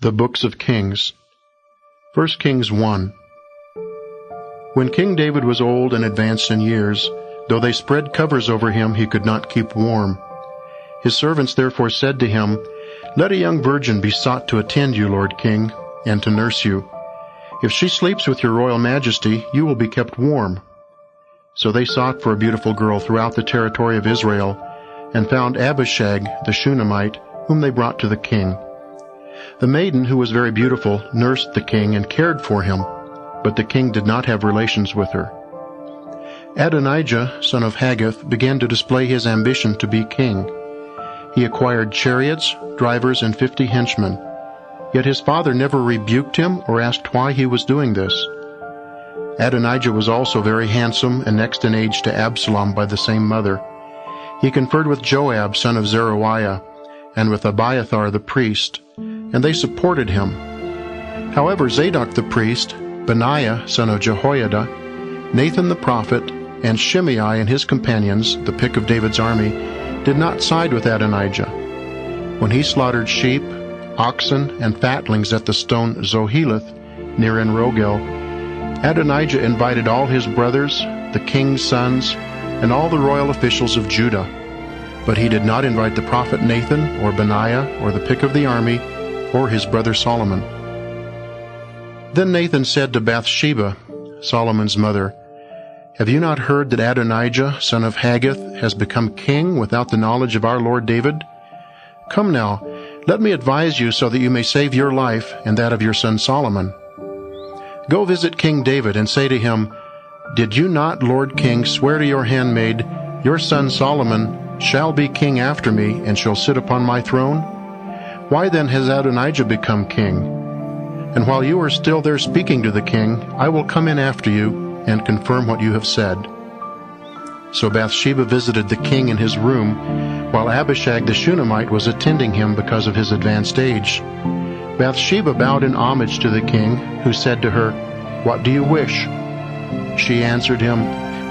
The Books of Kings. 1 Kings 1. When King David was old and advanced in years, though they spread covers over him, he could not keep warm. His servants therefore said to him, "Let a young virgin be sought to attend you, Lord King, and to nurse you. If she sleeps with your royal majesty, you will be kept warm." So they sought for a beautiful girl throughout the territory of Israel, and found Abishag the Shunammite, whom they brought to the king. The maiden, who was very beautiful, nursed the king and cared for him, but the king did not have relations with her. Adonijah, son of Haggith, began to display his ambition to be king. He acquired chariots, drivers, and 50 henchmen. Yet his father never rebuked him or asked why he was doing this. Adonijah was also very handsome and next in age to Absalom by the same mother. He conferred with Joab, son of Zeruiah, and with Abiathar the priest, and they supported him. However, Zadok the priest, Benaiah, son of Jehoiada, Nathan the prophet, and Shimei and his companions, the pick of David's army, did not side with Adonijah. When he slaughtered sheep, oxen, and fatlings at the stone Zoheleth, near En-Rogel, Adonijah invited all his brothers, the king's sons, and all the royal officials of Judah. But he did not invite the prophet Nathan, or Benaiah, or the pick of the army, or his brother Solomon. Then Nathan said to Bathsheba, Solomon's mother, "Have you not heard that Adonijah, son of Haggith, has become king without the knowledge of our Lord David? Come now, let me advise you so that you may save your life and that of your son Solomon. Go visit King David and say to him, 'Did you not, Lord King, swear to your handmaid, your son Solomon shall be king after me and shall sit upon my throne? Why then has Adonijah become king? And while you are still there speaking to the king, I will come in after you and confirm what you have said.' So Bathsheba visited the king in his room, while Abishag the Shunammite was attending him because of his advanced age. Bathsheba bowed in homage to the king, who said to her, 'What do you wish?' She answered him,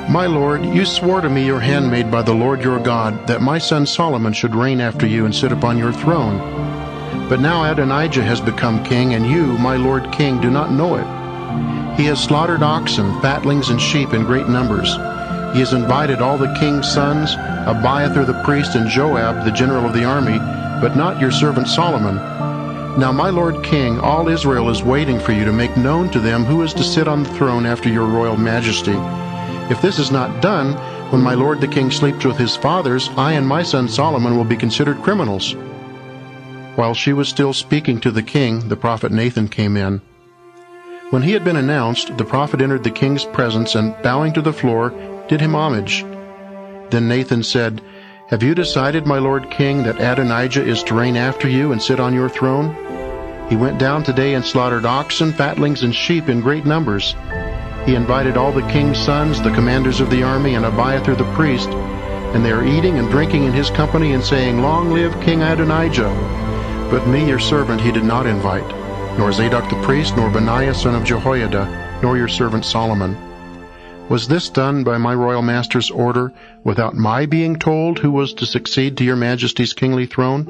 'My lord, you swore to me, your handmaid, by the Lord your God, that my son Solomon should reign after you and sit upon your throne. But now Adonijah has become king, and you, my lord king, do not know it. He has slaughtered oxen, fatlings, and sheep in great numbers. He has invited all the king's sons, Abiathar the priest, and Joab, the general of the army, but not your servant Solomon. Now, my lord king, all Israel is waiting for you to make known to them who is to sit on the throne after your royal majesty. If this is not done, when my lord the king sleeps with his fathers, I and my son Solomon will be considered criminals.' While she was still speaking to the king, the prophet Nathan came in. When he had been announced, the prophet entered the king's presence and, bowing to the floor, did him homage. Then Nathan said, 'Have you decided, my lord king, that Adonijah is to reign after you and sit on your throne? He went down today and slaughtered oxen, fatlings, and sheep in great numbers. He invited all the king's sons, the commanders of the army, and Abiathar the priest, and they are eating and drinking in his company and saying, 'Long live King Adonijah!' But me, your servant, he did not invite, nor Zadok the priest, nor Benaiah son of Jehoiada, nor your servant Solomon. Was this done by my royal master's order, without my being told who was to succeed to your majesty's kingly throne?"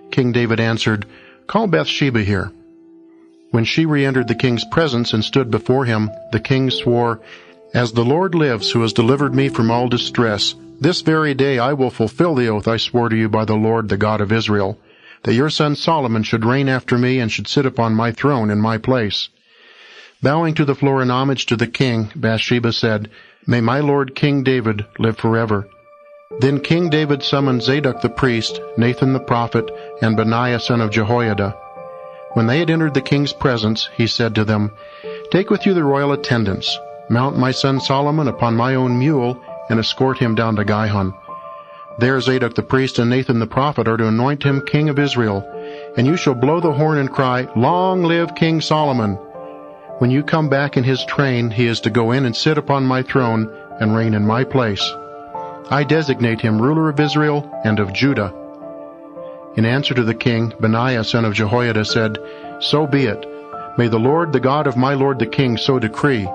King David answered, "Call Bathsheba here." When she re-entered the king's presence and stood before him, the king swore, "As the Lord lives, who has delivered me from all distress, this very day I will fulfill the oath I swore to you by the Lord, the God of Israel, that your son Solomon should reign after me and should sit upon my throne in my place." Bowing to the floor in homage to the king, Bathsheba said, "May my lord King David live forever." Then King David summoned Zadok the priest, Nathan the prophet, and Benaiah son of Jehoiada. When they had entered the king's presence, he said to them, "Take with you the royal attendants, mount my son Solomon upon my own mule, and escort him down to Gihon. There Zadok the priest and Nathan the prophet are to anoint him king of Israel, and you shall blow the horn and cry, 'Long live King Solomon!' When you come back in his train, he is to go in and sit upon my throne and reign in my place. I designate him ruler of Israel and of Judah." In answer to the king, Benaiah son of Jehoiada said, "So be it. May the Lord, the God of my lord the king, so decree.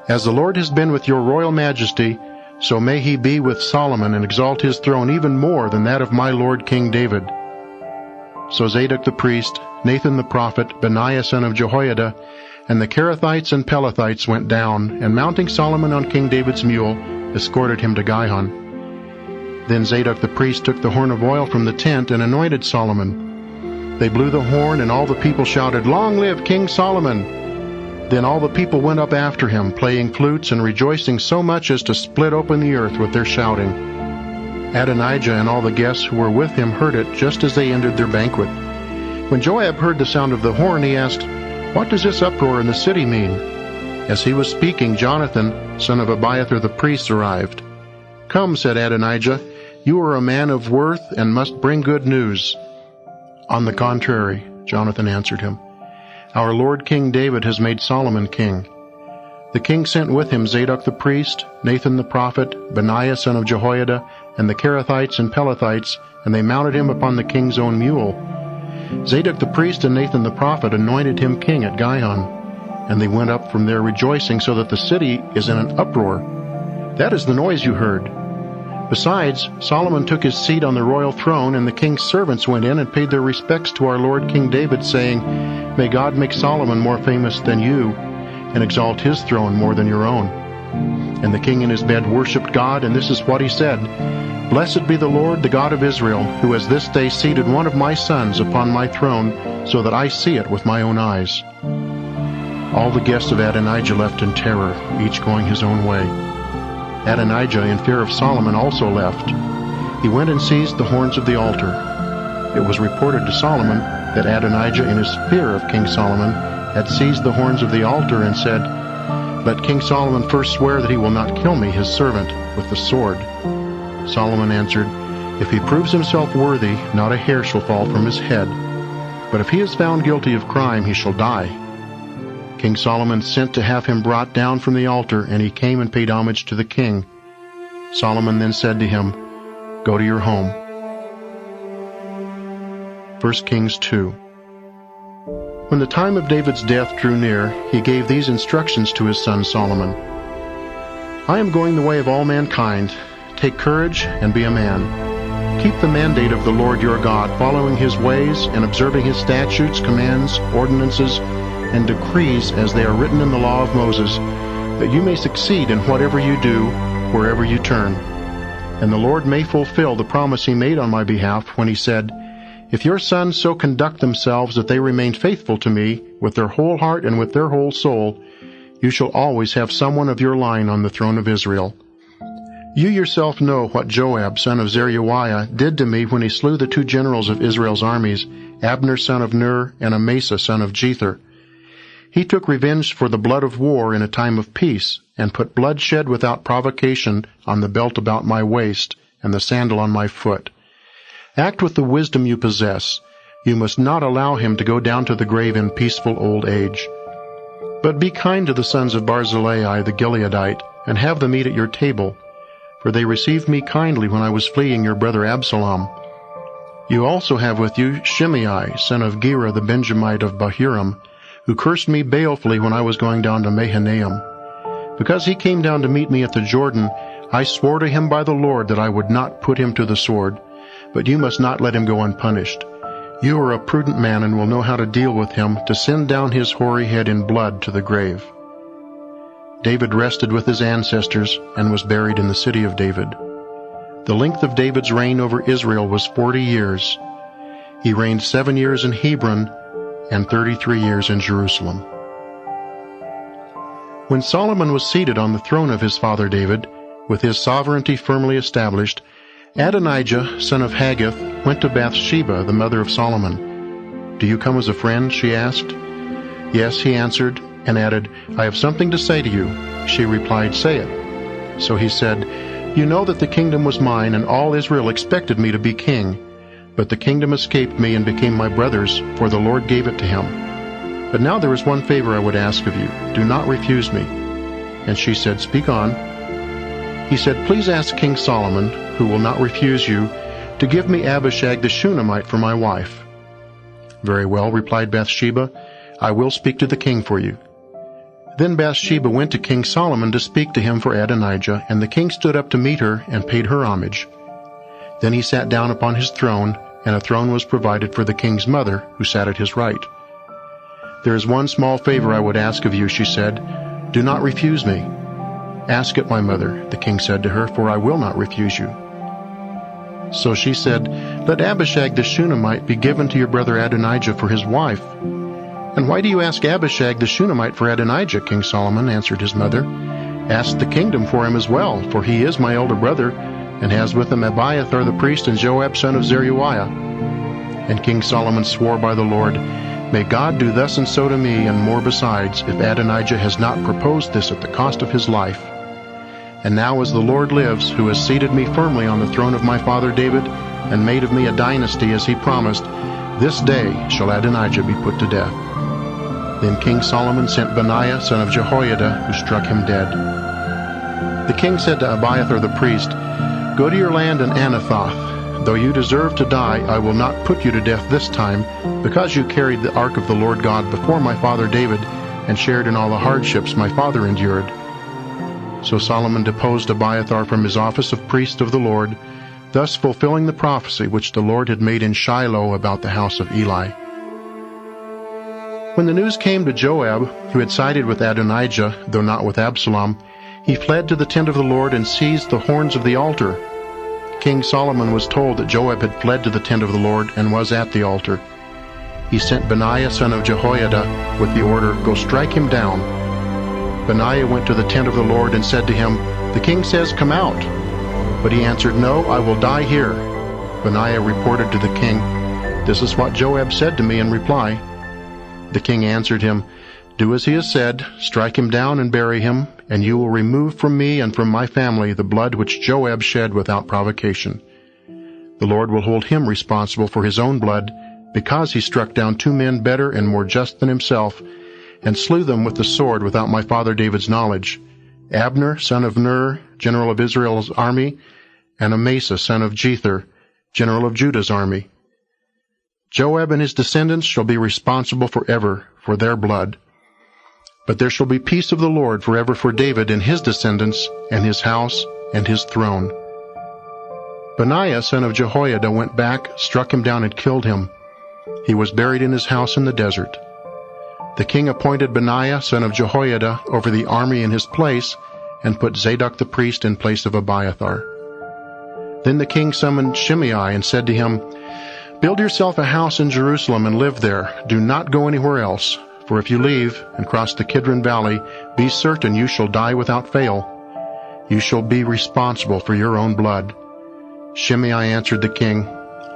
As the Lord has been with your royal majesty, so may he be with Solomon and exalt his throne even more than that of my lord King David." So Zadok the priest, Nathan the prophet, Benaiah son of Jehoiada, and the Kerethites and Pelethites went down, and mounting Solomon on King David's mule, escorted him to Gihon. Then Zadok the priest took the horn of oil from the tent and anointed Solomon. They blew the horn, and all the people shouted, "Long live King Solomon!" Then all the people went up after him, playing flutes and rejoicing so much as to split open the earth with their shouting. Adonijah and all the guests who were with him heard it just as they ended their banquet. When Joab heard the sound of the horn, he asked, "What does this uproar in the city mean?" As he was speaking, Jonathan, son of Abiathar the priest, arrived. "Come," said Adonijah, "you are a man of worth and must bring good news." "On the contrary," Jonathan answered him, "our Lord King David has made Solomon king." The king sent with him Zadok the priest, Nathan the prophet, Benaiah son of Jehoiada, and the Kerethites and Pelethites, and they mounted him upon the king's own mule. Zadok the priest and Nathan the prophet anointed him king at Gihon, and they went up from there rejoicing, so that the city is in an uproar. That is the noise you heard. Besides, Solomon took his seat on the royal throne, and the king's servants went in and paid their respects to our Lord King David, saying, "May God make Solomon more famous than you, and exalt his throne more than your own." And the king in his bed worshipped God, and this is what he said, "Blessed be the Lord, the God of Israel, who has this day seated one of my sons upon my throne, so that I see it with my own eyes." All the guests of Adonijah left in terror, each going his own way. Adonijah, in fear of Solomon, also left. He went and seized the horns of the altar. It was reported to Solomon that Adonijah, in his fear of King Solomon, had seized the horns of the altar and said, "Let King Solomon first swear that he will not kill me, his servant, with the sword." Solomon answered, "If he proves himself worthy, not a hair shall fall from his head. But if he is found guilty of crime, he shall die." King Solomon sent to have him brought down from the altar, and he came and paid homage to the king. Solomon then said to him, "Go to your home." 1 Kings 2. When the time of David's death drew near, he gave these instructions to his son Solomon. "I am going the way of all mankind. Take courage and be a man. Keep the mandate of the Lord your God, following his ways and observing his statutes, commands, ordinances, and decrees as they are written in the law of Moses, that you may succeed in whatever you do, wherever you turn. And the Lord may fulfill the promise he made on my behalf when he said, 'If your sons so conduct themselves that they remain faithful to me with their whole heart and with their whole soul, you shall always have someone of your line on the throne of Israel.' You yourself know what Joab, son of Zeruiah, did to me when he slew the two generals of Israel's armies, Abner son of Ner and Amasa son of Jether. He took revenge for the blood of war in a time of peace, and put bloodshed without provocation on the belt about my waist and the sandal on my foot. Act with the wisdom you possess. You must not allow him to go down to the grave in peaceful old age. But be kind to the sons of Barzillai the Gileadite, and have them eat at your table, for they received me kindly when I was fleeing your brother Absalom. You also have with you Shimei, son of Gera the Benjamite of Bahurim, who cursed me balefully when I was going down to Mahanaim. Because he came down to meet me at the Jordan, I swore to him by the Lord that I would not put him to the sword, but you must not let him go unpunished. You are a prudent man and will know how to deal with him, to send down his hoary head in blood to the grave." David rested with his ancestors and was buried in the city of David. The length of David's reign over Israel was 40 years. He reigned 7 years in Hebron and 33 years in Jerusalem. When Solomon was seated on the throne of his father David, with his sovereignty firmly established, Adonijah, son of Haggith, went to Bathsheba, the mother of Solomon. "Do you come as a friend?" she asked. "Yes," he answered, and added, "I have something to say to you." She replied, "Say it." So he said, "You know that the kingdom was mine, and all Israel expected me to be king. But the kingdom escaped me and became my brother's, for the Lord gave it to him. But now there is one favor I would ask of you. Do not refuse me." And she said, "Speak on." He said, "Please ask King Solomon, who will not refuse you, to give me Abishag the Shunammite for my wife." "Very well," replied Bathsheba, "I will speak to the king for you." Then Bathsheba went to King Solomon to speak to him for Adonijah, and the king stood up to meet her and paid her homage. Then he sat down upon his throne, and a throne was provided for the king's mother, who sat at his right. "There is one small favor I would ask of you," she said. "Do not refuse me." "Ask it, my mother," the king said to her, "for I will not refuse you." So she said, "Let Abishag the Shunammite be given to your brother Adonijah for his wife." "And why do you ask Abishag the Shunammite for Adonijah, King Solomon?" answered his mother. "Ask the kingdom for him as well, for he is my elder brother, and has with him Abiathar the priest and Joab son of Zeruiah." And King Solomon swore by the Lord, "May God do thus and so to me, and more besides, if Adonijah has not proposed this at the cost of his life. And now as the Lord lives, who has seated me firmly on the throne of my father David, and made of me a dynasty as he promised, this day shall Adonijah be put to death." Then King Solomon sent Benaiah son of Jehoiada, who struck him dead. The king said to Abiathar the priest, "Go to your land in Anathoth. Though you deserve to die, I will not put you to death this time, because you carried the ark of the Lord God before my father David, and shared in all the hardships my father endured." So Solomon deposed Abiathar from his office of priest of the Lord, thus fulfilling the prophecy which the Lord had made in Shiloh about the house of Eli. When the news came to Joab, who had sided with Adonijah, though not with Absalom, he fled to the tent of the Lord and seized the horns of the altar. King Solomon was told that Joab had fled to the tent of the Lord and was at the altar. He sent Benaiah son of Jehoiada with the order, "Go strike him down." Benaiah went to the tent of the Lord and said to him, "The king says, 'Come out.' But he answered, 'No, I will die here.' Benaiah reported to the king, "This is what Joab said to me in reply." The king answered him, "Do as he has said, strike him down and bury him, and you will remove from me and from my family the blood which Joab shed without provocation. The Lord will hold him responsible for his own blood, because he struck down 2 men better and more just than himself, and slew them with the sword without my father David's knowledge, Abner son of Ner, general of Israel's army, and Amasa son of Jether, general of Judah's army. Joab and his descendants shall be responsible forever for their blood. But there shall be peace of the Lord forever for David and his descendants, and his house, and his throne." Benaiah son of Jehoiada went back, struck him down, and killed him. He was buried in his house in the desert. The king appointed Benaiah son of Jehoiada over the army in his place, and put Zadok the priest in place of Abiathar. Then the king summoned Shimei and said to him, "Build yourself a house in Jerusalem and live there. Do not go anywhere else. For if you leave and cross the Kidron Valley, be certain you shall die without fail. You shall be responsible for your own blood." Shimei answered the king,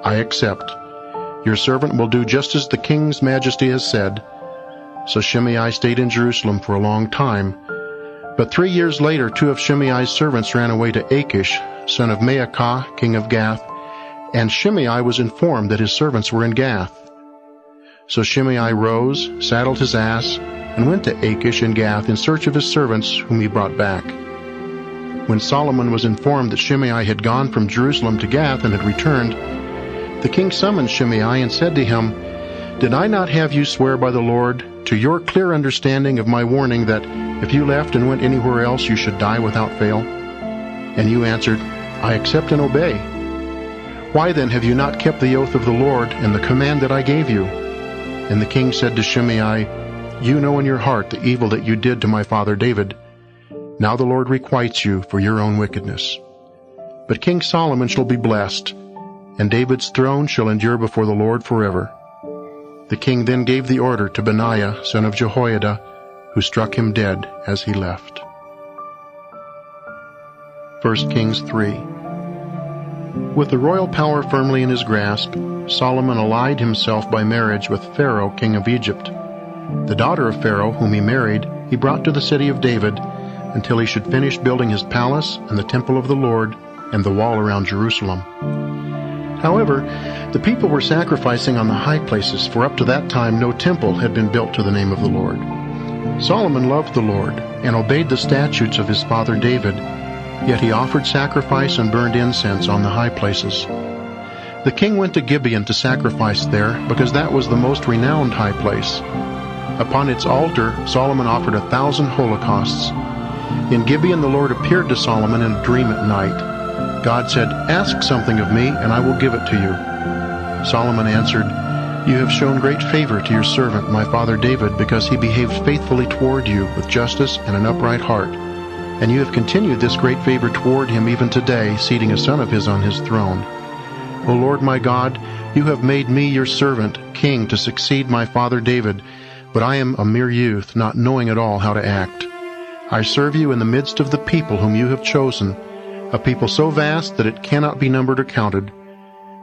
"I accept. Your servant will do just as the king's majesty has said." So Shimei stayed in Jerusalem for a long time. But 3 years later 2 of Shimei's servants ran away to Achish, son of Maacah, king of Gath, and Shimei was informed that his servants were in Gath. So Shimei rose, saddled his ass, and went to Achish in Gath in search of his servants, whom he brought back. When Solomon was informed that Shimei had gone from Jerusalem to Gath and had returned, the king summoned Shimei and said to him, "Did I not have you swear by the Lord, to your clear understanding of my warning, that if you left and went anywhere else you should die without fail? And you answered, 'I accept and obey.' Why then have you not kept the oath of the Lord and the command that I gave you?" And the king said to Shimei, "You know in your heart the evil that you did to my father David. Now the Lord requites you for your own wickedness. But King Solomon shall be blessed, and David's throne shall endure before the Lord forever." The king then gave the order to Benaiah son of Jehoiada, who struck him dead as he left. 1 Kings 3. With the royal power firmly in his grasp, Solomon allied himself by marriage with Pharaoh, king of Egypt. The daughter of Pharaoh, whom he married, he brought to the city of David, until he should finish building his palace and the temple of the Lord and the wall around Jerusalem. However, the people were sacrificing on the high places, for up to that time no temple had been built to the name of the Lord. Solomon loved the Lord and obeyed the statutes of his father David, yet he offered sacrifice and burned incense on the high places. The king went to Gibeon to sacrifice there, because that was the most renowned high place. Upon its altar Solomon offered 1,000 holocausts. In Gibeon the Lord appeared to Solomon in a dream at night. God said, "Ask something of me, and I will give it to you." Solomon answered, "You have shown great favor to your servant, my father David, because he behaved faithfully toward you with justice and an upright heart. And you have continued this great favor toward him even today, seating a son of his on his throne. O Lord my God, you have made me your servant, king, to succeed my father David, but I am a mere youth, not knowing at all how to act. I serve you in the midst of the people whom you have chosen, a people so vast that it cannot be numbered or counted.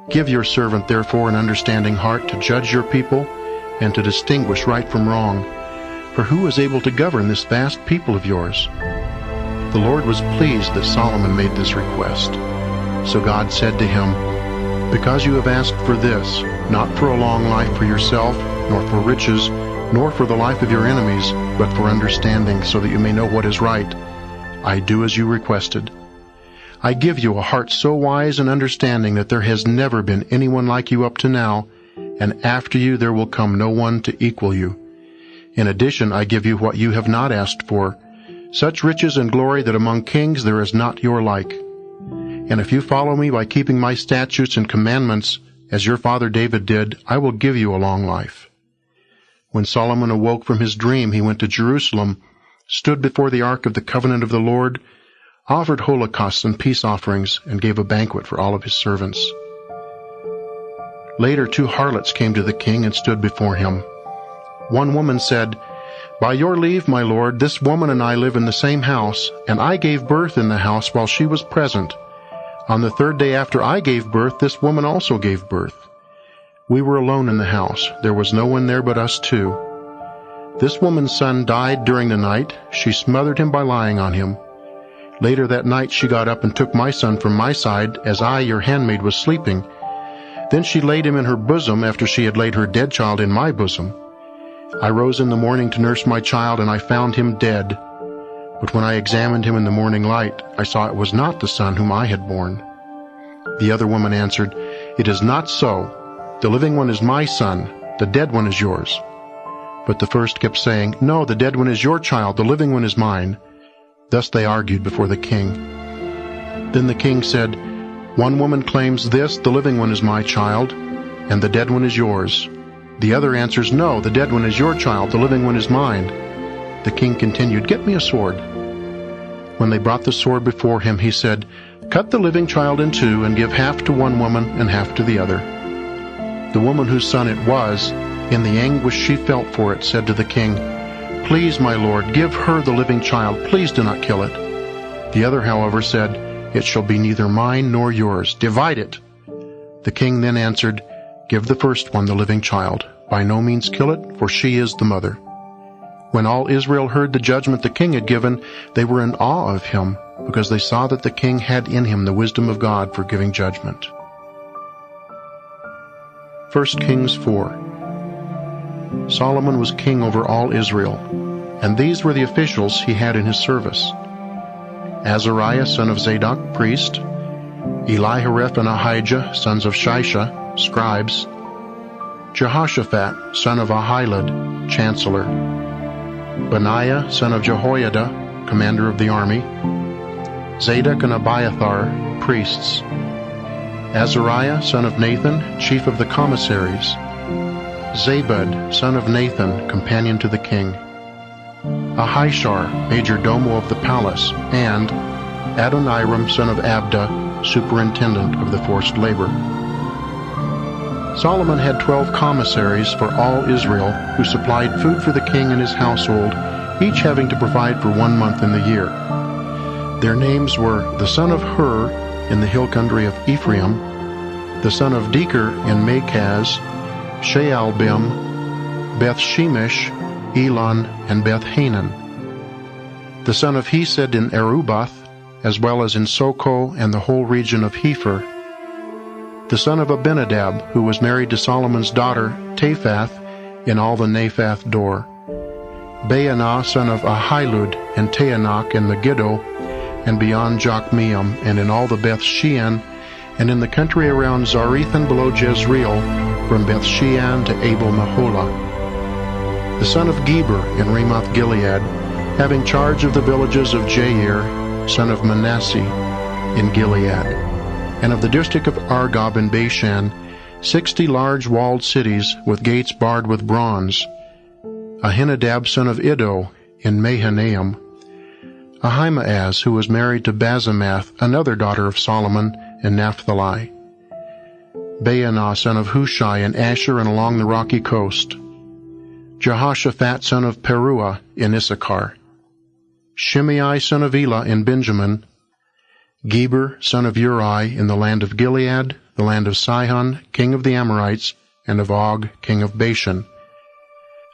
Give your servant, therefore, an understanding heart to judge your people and to distinguish right from wrong. For who is able to govern this vast people of yours?" The Lord was pleased that Solomon made this request. So God said to him, "Because you have asked for this, not for a long life for yourself, nor for riches, nor for the life of your enemies, but for understanding, so that you may know what is right, I do as you requested. I give you a heart so wise and understanding that there has never been anyone like you up to now, and after you there will come no one to equal you. In addition, I give you what you have not asked for, such riches and glory that among kings there is not your like. And if you follow me by keeping my statutes and commandments, as your father David did, I will give you a long life." When Solomon awoke from his dream, he went to Jerusalem, stood before the ark of the covenant of the Lord, offered holocausts and peace offerings, and gave a banquet for all of his servants. Later 2 harlots came to the king and stood before him. One woman said, "By your leave, my lord, this woman and I live in the same house, and I gave birth in the house while she was present. On the 3rd day after I gave birth, this woman also gave birth. We were alone in the house. There was no one there but us 2. This woman's son died during the night. She smothered him by lying on him. Later that night she got up and took my son from my side, as I, your handmaid, was sleeping. Then she laid him in her bosom after she had laid her dead child in my bosom. I rose in the morning to nurse my child, and I found him dead. But when I examined him in the morning light, I saw it was not the son whom I had borne." The other woman answered, "It is not so. The living one is my son, the dead one is yours." But the first kept saying, "No, the dead one is your child, the living one is mine." Thus they argued before the king. Then the king said, "One woman claims this, the living one is my child, and the dead one is yours. The other answers, 'No, the dead one is your child, the living one is mine.' The king continued, 'Get me a sword.' When they brought the sword before him, he said, 'Cut the living child in 2 and give half to one woman and half to the other.' The woman whose son it was, in the anguish she felt for it, said to the king, 'Please, my lord, give her the living child. Please do not kill it.' The other, however, said, 'It shall be neither mine nor yours. Divide it.' The king then answered, 'Give the first one the living child. By no means kill it, for she is the mother.' When all Israel heard the judgment the king had given, they were in awe of him, because they saw that the king had in him the wisdom of God for giving judgment." 1 Kings 4. Solomon was king over all Israel, and these were the officials he had in his service: Azariah son of Zadok, priest; Elihareph and Ahijah, sons of Shisha, scribes; Jehoshaphat, son of Ahilud, chancellor; Benaiah, son of Jehoiada, commander of the army; Zadok and Abiathar, priests; Azariah, son of Nathan, chief of the commissaries; Zabud, son of Nathan, companion to the king; Ahishar, major domo of the palace; and Adoniram, son of Abda, superintendent of the forced labor. Solomon had 12 commissaries for all Israel, who supplied food for the king and his household, each having to provide for 1 month in the year. Their names were the son of Hur in the hill country of Ephraim, the son of Deker in Makaz, Shaalbim, Beth-Shemesh, Elon, and Beth-Hanan; the son of Hesed in Arubath, as well as in Soko and the whole region of Hepher; the son of Abinadab, who was married to Solomon's daughter, Taphath, in all the Naphath door; Baanah, son of Ahilud, in Taanach and Megiddo, and beyond Jokmeam, and in all the Beth-Shean, and in the country around Zarethan below Jezreel, from Beth-Shean to Abel-Meholah; the son of Geber in Ramoth-Gilead, having charge of the villages of Jair, son of Manasseh, in Gilead; and of the district of Argob in Bashan, 60 large walled cities with gates barred with bronze, Ahinadab son of Iddo in Mahanaim, Ahimaaz, who was married to Basemath, another daughter of Solomon, in Naphtali, Baanah son of Hushai in Asher and along the rocky coast, Jehoshaphat son of Peruah in Issachar, Shimei son of Elah in Benjamin, Geber son of Uri in the land of Gilead, the land of Sihon, king of the Amorites, and of Og, king of Bashan.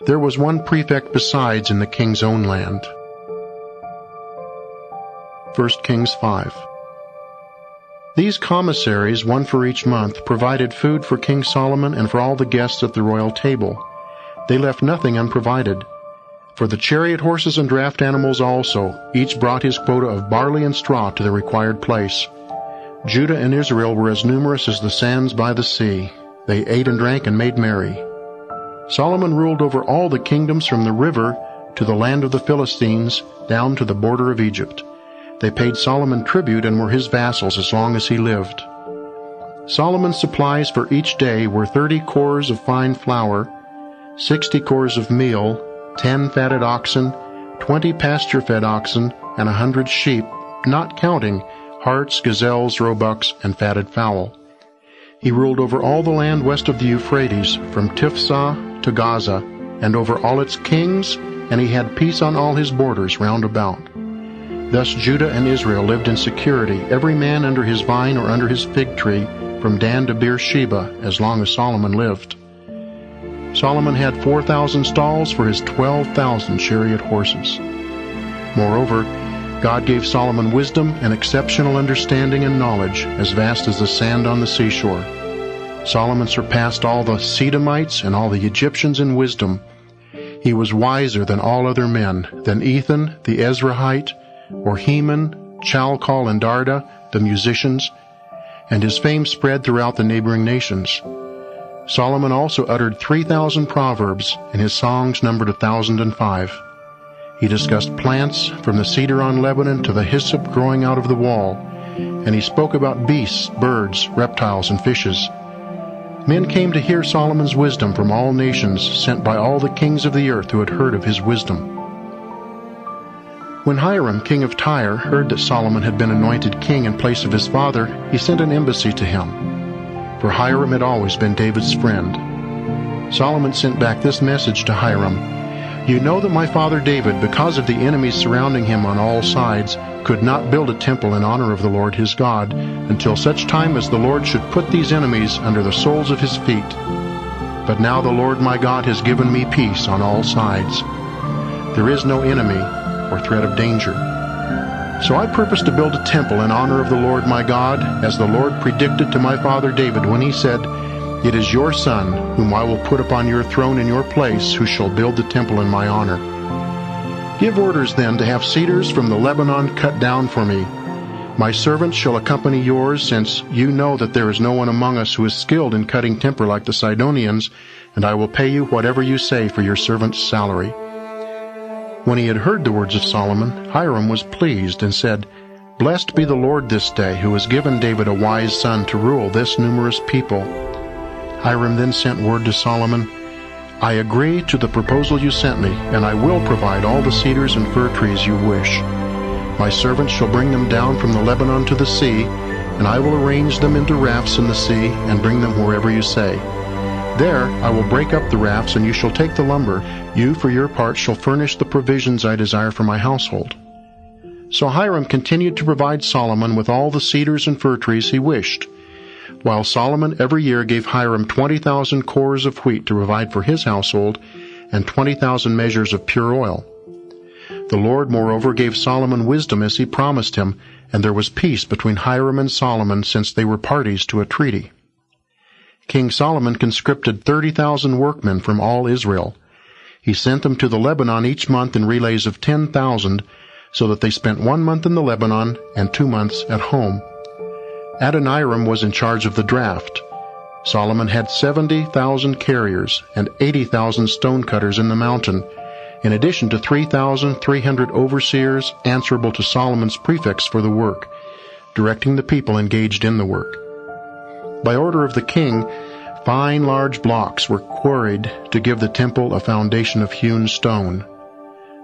There was one prefect besides in the king's own land. 1 Kings 5. These commissaries, one for each month, provided food for King Solomon and for all the guests at the royal table. They left nothing unprovided. For the chariot horses and draft animals also, each brought his quota of barley and straw to the required place. Judah and Israel were as numerous as the sands by the sea. They ate and drank and made merry. Solomon ruled over all the kingdoms from the river to the land of the Philistines down to the border of Egypt. They paid Solomon tribute and were his vassals as long as he lived. Solomon's supplies for each day were 30 cores of fine flour, 60 cores of meal, 10 fatted oxen, 20 pasture-fed oxen, and 100 sheep, not counting harts, gazelles, roebucks, and fatted fowl. He ruled over all the land west of the Euphrates, from Tifsah to Gaza, and over all its kings, and he had peace on all his borders round about. Thus Judah and Israel lived in security, every man under his vine or under his fig tree, from Dan to Beersheba, as long as Solomon lived. Solomon had 4,000 stalls for his 12,000 chariot horses. Moreover, God gave Solomon wisdom and exceptional understanding and knowledge, as vast as the sand on the seashore. Solomon surpassed all the Sodomites and all the Egyptians in wisdom. He was wiser than all other men, than Ethan the Ezrahite, or Heman, Chalcol, and Darda, the musicians, and his fame spread throughout the neighboring nations. Solomon also uttered 3,000 proverbs, and his songs numbered 1,005. He discussed plants, from the cedar on Lebanon to the hyssop growing out of the wall, and he spoke about beasts, birds, reptiles, and fishes. Men came to hear Solomon's wisdom from all nations, sent by all the kings of the earth who had heard of his wisdom. When Hiram, king of Tyre, heard that Solomon had been anointed king in place of his father, he sent an embassy to him. For Hiram had always been David's friend. Solomon sent back this message to Hiram: "You know that my father David, because of the enemies surrounding him on all sides, could not build a temple in honor of the Lord his God, until such time as the Lord should put these enemies under the soles of his feet. But now the Lord my God has given me peace on all sides. There is no enemy or threat of danger. So I purpose to build a temple in honor of the Lord my God, as the Lord predicted to my father David when he said, 'It is your son, whom I will put upon your throne in your place, who shall build the temple in my honor.' Give orders then to have cedars from the Lebanon cut down for me. My servants shall accompany yours, since you know that there is no one among us who is skilled in cutting timber like the Sidonians, and I will pay you whatever you say for your servant's salary." When he had heard the words of Solomon, Hiram was pleased and said, "Blessed be the Lord this day, who has given David a wise son to rule this numerous people." Hiram then sent word to Solomon, "I agree to the proposal you sent me, and I will provide all the cedars and fir trees you wish. My servants shall bring them down from the Lebanon to the sea, and I will arrange them into rafts in the sea and bring them wherever you say. There I will break up the rafts, and you shall take the lumber. You, for your part, shall furnish the provisions I desire for my household." So Hiram continued to provide Solomon with all the cedars and fir trees he wished, while Solomon every year gave Hiram 20,000 cores of wheat to provide for his household, and 20,000 measures of pure oil. The Lord, moreover, gave Solomon wisdom as he promised him, and there was peace between Hiram and Solomon, since they were parties to a treaty. King Solomon conscripted 30,000 workmen from all Israel. He sent them to the Lebanon each month in relays of 10,000, so that they spent 1 month in the Lebanon and 2 months at home. Adoniram was in charge of the draft. Solomon had 70,000 carriers and 80,000 stonecutters in the mountain, in addition to 3,300 overseers answerable to Solomon's prefects for the work, directing the people engaged in the work. By order of the king, Fine large blocks were quarried to give the temple a foundation of hewn stone.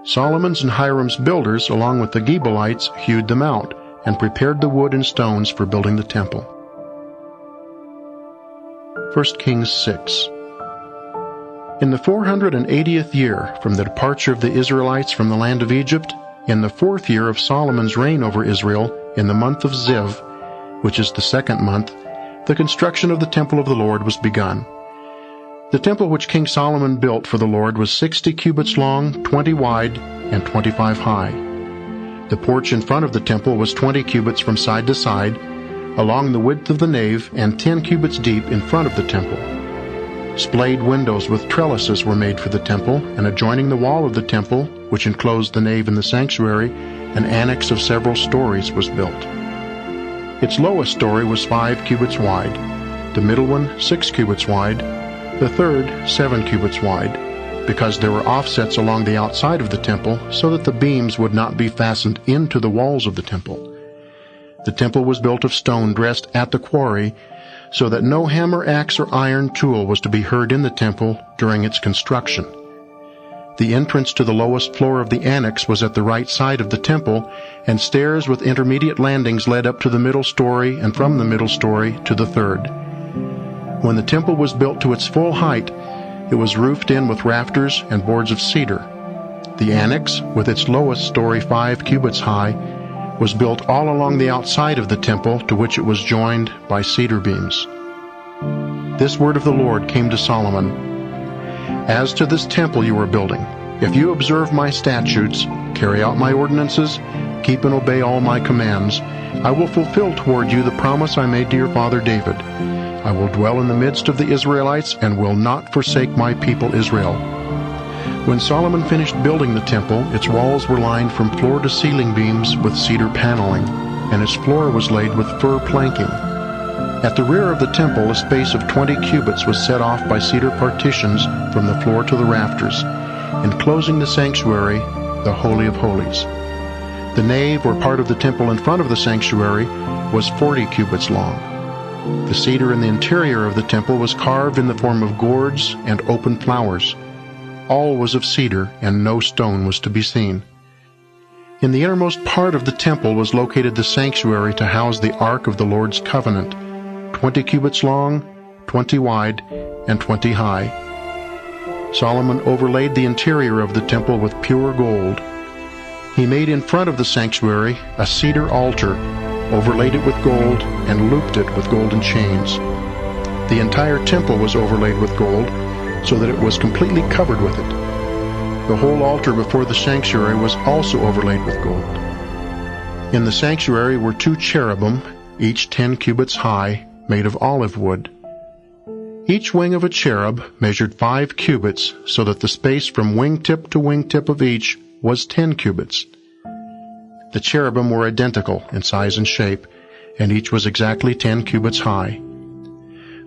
Solomon's and Hiram's builders, along with the Gebalites, hewed them out and prepared the wood and stones for building the temple. 1 Kings 6. In the 480th year from the departure of the Israelites from the land of Egypt, in the 4th year of Solomon's reign over Israel, in the month of Ziv, which is the 2nd month, the construction of the temple of the Lord was begun. The temple which King Solomon built for the Lord was 60 cubits long, 20 wide, and 25 high. The porch in front of the temple was 20 cubits from side to side, along the width of the nave, and 10 cubits deep in front of the temple. Splayed windows with trellises were made for the temple, and adjoining the wall of the temple, which enclosed the nave and the sanctuary, an annex of several stories was built. Its lowest story was 5 cubits wide, the middle one 6 cubits wide, the third 7 cubits wide, because there were offsets along the outside of the temple so that the beams would not be fastened into the walls of the temple. The temple was built of stone dressed at the quarry, so that no hammer, axe, or iron tool was to be heard in the temple during its construction. The entrance to the lowest floor of the annex was at the right side of the temple, and stairs with intermediate landings led up to the middle story and from the middle story to the third. When the temple was built to its full height, it was roofed in with rafters and boards of cedar. The annex, with its lowest story 5 cubits high, was built all along the outside of the temple, to which it was joined by cedar beams. This word of the Lord came to Solomon: As to this temple you are building, if you observe my statutes, carry out my ordinances, keep and obey all my commands, I will fulfill toward you the promise I made to your father David. I will dwell in the midst of the Israelites and will not forsake my people Israel. When Solomon finished building the temple, its walls were lined from floor to ceiling beams with cedar paneling, and its floor was laid with fir planking. At the rear of the temple, a space of 20 cubits was set off by cedar partitions from the floor to the rafters, enclosing the sanctuary, the Holy of Holies. The nave, or part of the temple in front of the sanctuary, was 40 cubits long. The cedar in the interior of the temple was carved in the form of gourds and open flowers. All was of cedar, and no stone was to be seen. In the innermost part of the temple was located the sanctuary to house the Ark of the Lord's Covenant, 20 cubits long, 20 wide, and 20 high. Solomon overlaid the interior of the temple with pure gold. He made in front of the sanctuary a cedar altar, overlaid it with gold, and looped it with golden chains. The entire temple was overlaid with gold, so that it was completely covered with it. The whole altar before the sanctuary was also overlaid with gold. In the sanctuary were 2 cherubim, each 10 cubits high, made of olive wood. Each wing of a cherub measured 5 cubits, so that the space from wingtip to wingtip of each was 10 cubits. The cherubim were identical in size and shape, and each was exactly 10 cubits high.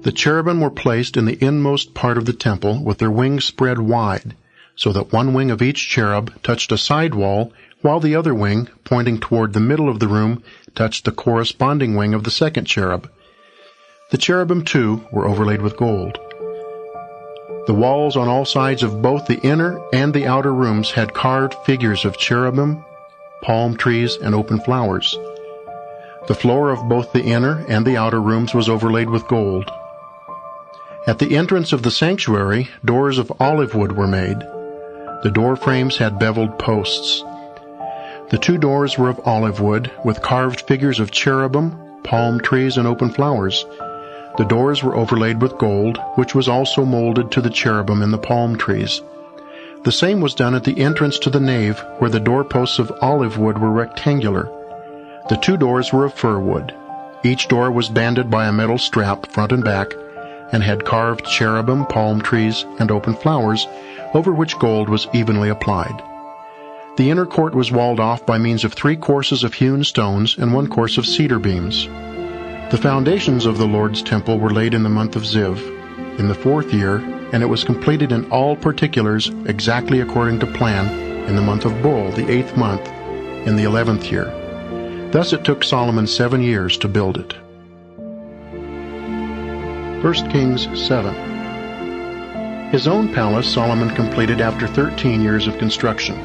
The cherubim were placed in the inmost part of the temple with their wings spread wide, so that one wing of each cherub touched a side wall, while the other wing, pointing toward the middle of the room, touched the corresponding wing of the second cherub. The cherubim, too, were overlaid with gold. The walls on all sides of both the inner and the outer rooms had carved figures of cherubim, palm trees, and open flowers. The floor of both the inner and the outer rooms was overlaid with gold. At the entrance of the sanctuary, doors of olive wood were made. The door frames had beveled posts. The 2 doors were of olive wood, with carved figures of cherubim, palm trees, and open flowers. The doors were overlaid with gold, which was also molded to the cherubim and the palm trees. The same was done at the entrance to the nave, where the doorposts of olive wood were rectangular. The 2 doors were of fir wood. Each door was banded by a metal strap, front and back, and had carved cherubim, palm trees, and open flowers, over which gold was evenly applied. The inner court was walled off by means of 3 courses of hewn stones and 1 course of cedar beams. The foundations of the Lord's temple were laid in the month of Ziv, in the 4th year, and it was completed in all particulars exactly according to plan in the month of Bul, the 8th month, in the 11th year. Thus it took Solomon 7 years to build it. 1 Kings 7. His own palace Solomon completed after 13 years of construction.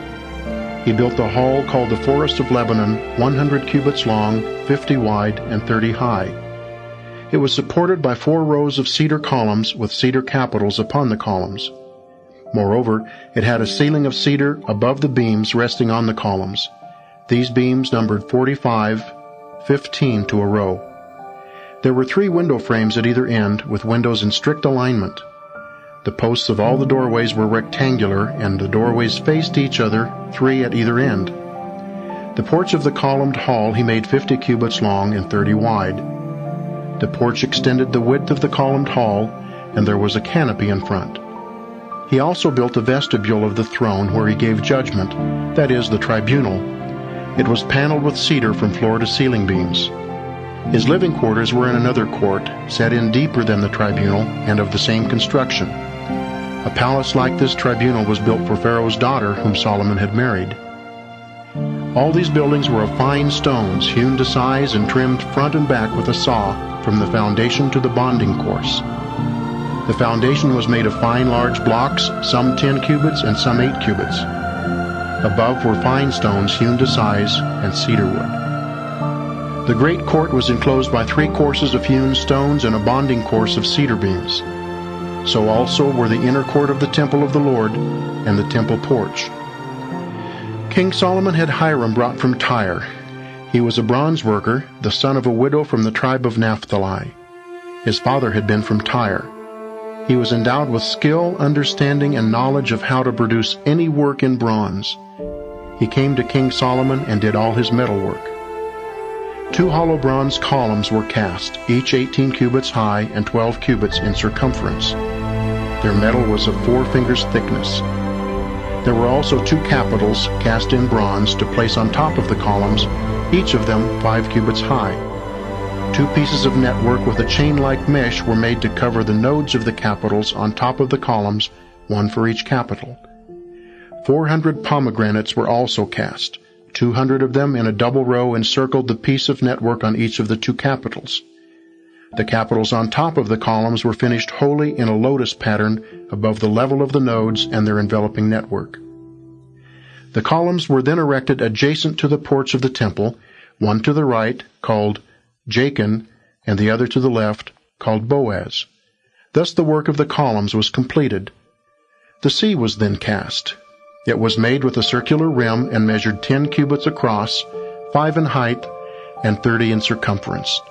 He built the hall called the Forest of Lebanon, 100 cubits long, 50 wide, and 30 high. It was supported by 4 rows of cedar columns with cedar capitals upon the columns. Moreover, it had a ceiling of cedar above the beams resting on the columns. These beams numbered 45, 15 to a row. There were 3 window frames at either end, with windows in strict alignment. The posts of all the doorways were rectangular, and the doorways faced each other, 3 at either end. The porch of the columned hall he made 50 cubits long and 30 wide. The porch extended the width of the columned hall, and there was a canopy in front. He also built a vestibule of the throne where he gave judgment, that is, the tribunal. It was paneled with cedar from floor to ceiling beams. His living quarters were in another court, set in deeper than the tribunal, and of the same construction. A palace like this tribunal was built for Pharaoh's daughter, whom Solomon had married. All these buildings were of fine stones, hewn to size and trimmed front and back with a saw, from the foundation to the bonding course. The foundation was made of fine large blocks, some 10 cubits and some 8 cubits. Above were fine stones hewn to size and cedar wood. The great court was enclosed by 3 courses of hewn stones and a bonding course of cedar beams. So also were the inner court of the temple of the Lord and the temple porch. King Solomon had Hiram brought from Tyre. He was a bronze worker, the son of a widow from the tribe of Naphtali. His father had been from Tyre. He was endowed with skill, understanding, and knowledge of how to produce any work in bronze. He came to King Solomon and did all his metalwork. 2 hollow bronze columns were cast, each 18 cubits high and 12 cubits in circumference. Their metal was of 4 fingers thickness. There were also 2 capitals cast in bronze to place on top of the columns, each of them 5 cubits high. 2 pieces of network with a chain-like mesh were made to cover the nodes of the capitals on top of the columns, 1 for each capital. 400 pomegranates were also cast. 200 of them in a double row encircled the piece of network on each of the 2 capitals. The capitals on top of the columns were finished wholly in a lotus pattern above the level of the nodes and their enveloping network. The columns were then erected adjacent to the porch of the temple, one to the right, called Jachin, and the other to the left, called Boaz. Thus the work of the columns was completed. The sea was then cast. It was made with a circular rim and measured 10 cubits across, 5 in height, and 30 in circumference.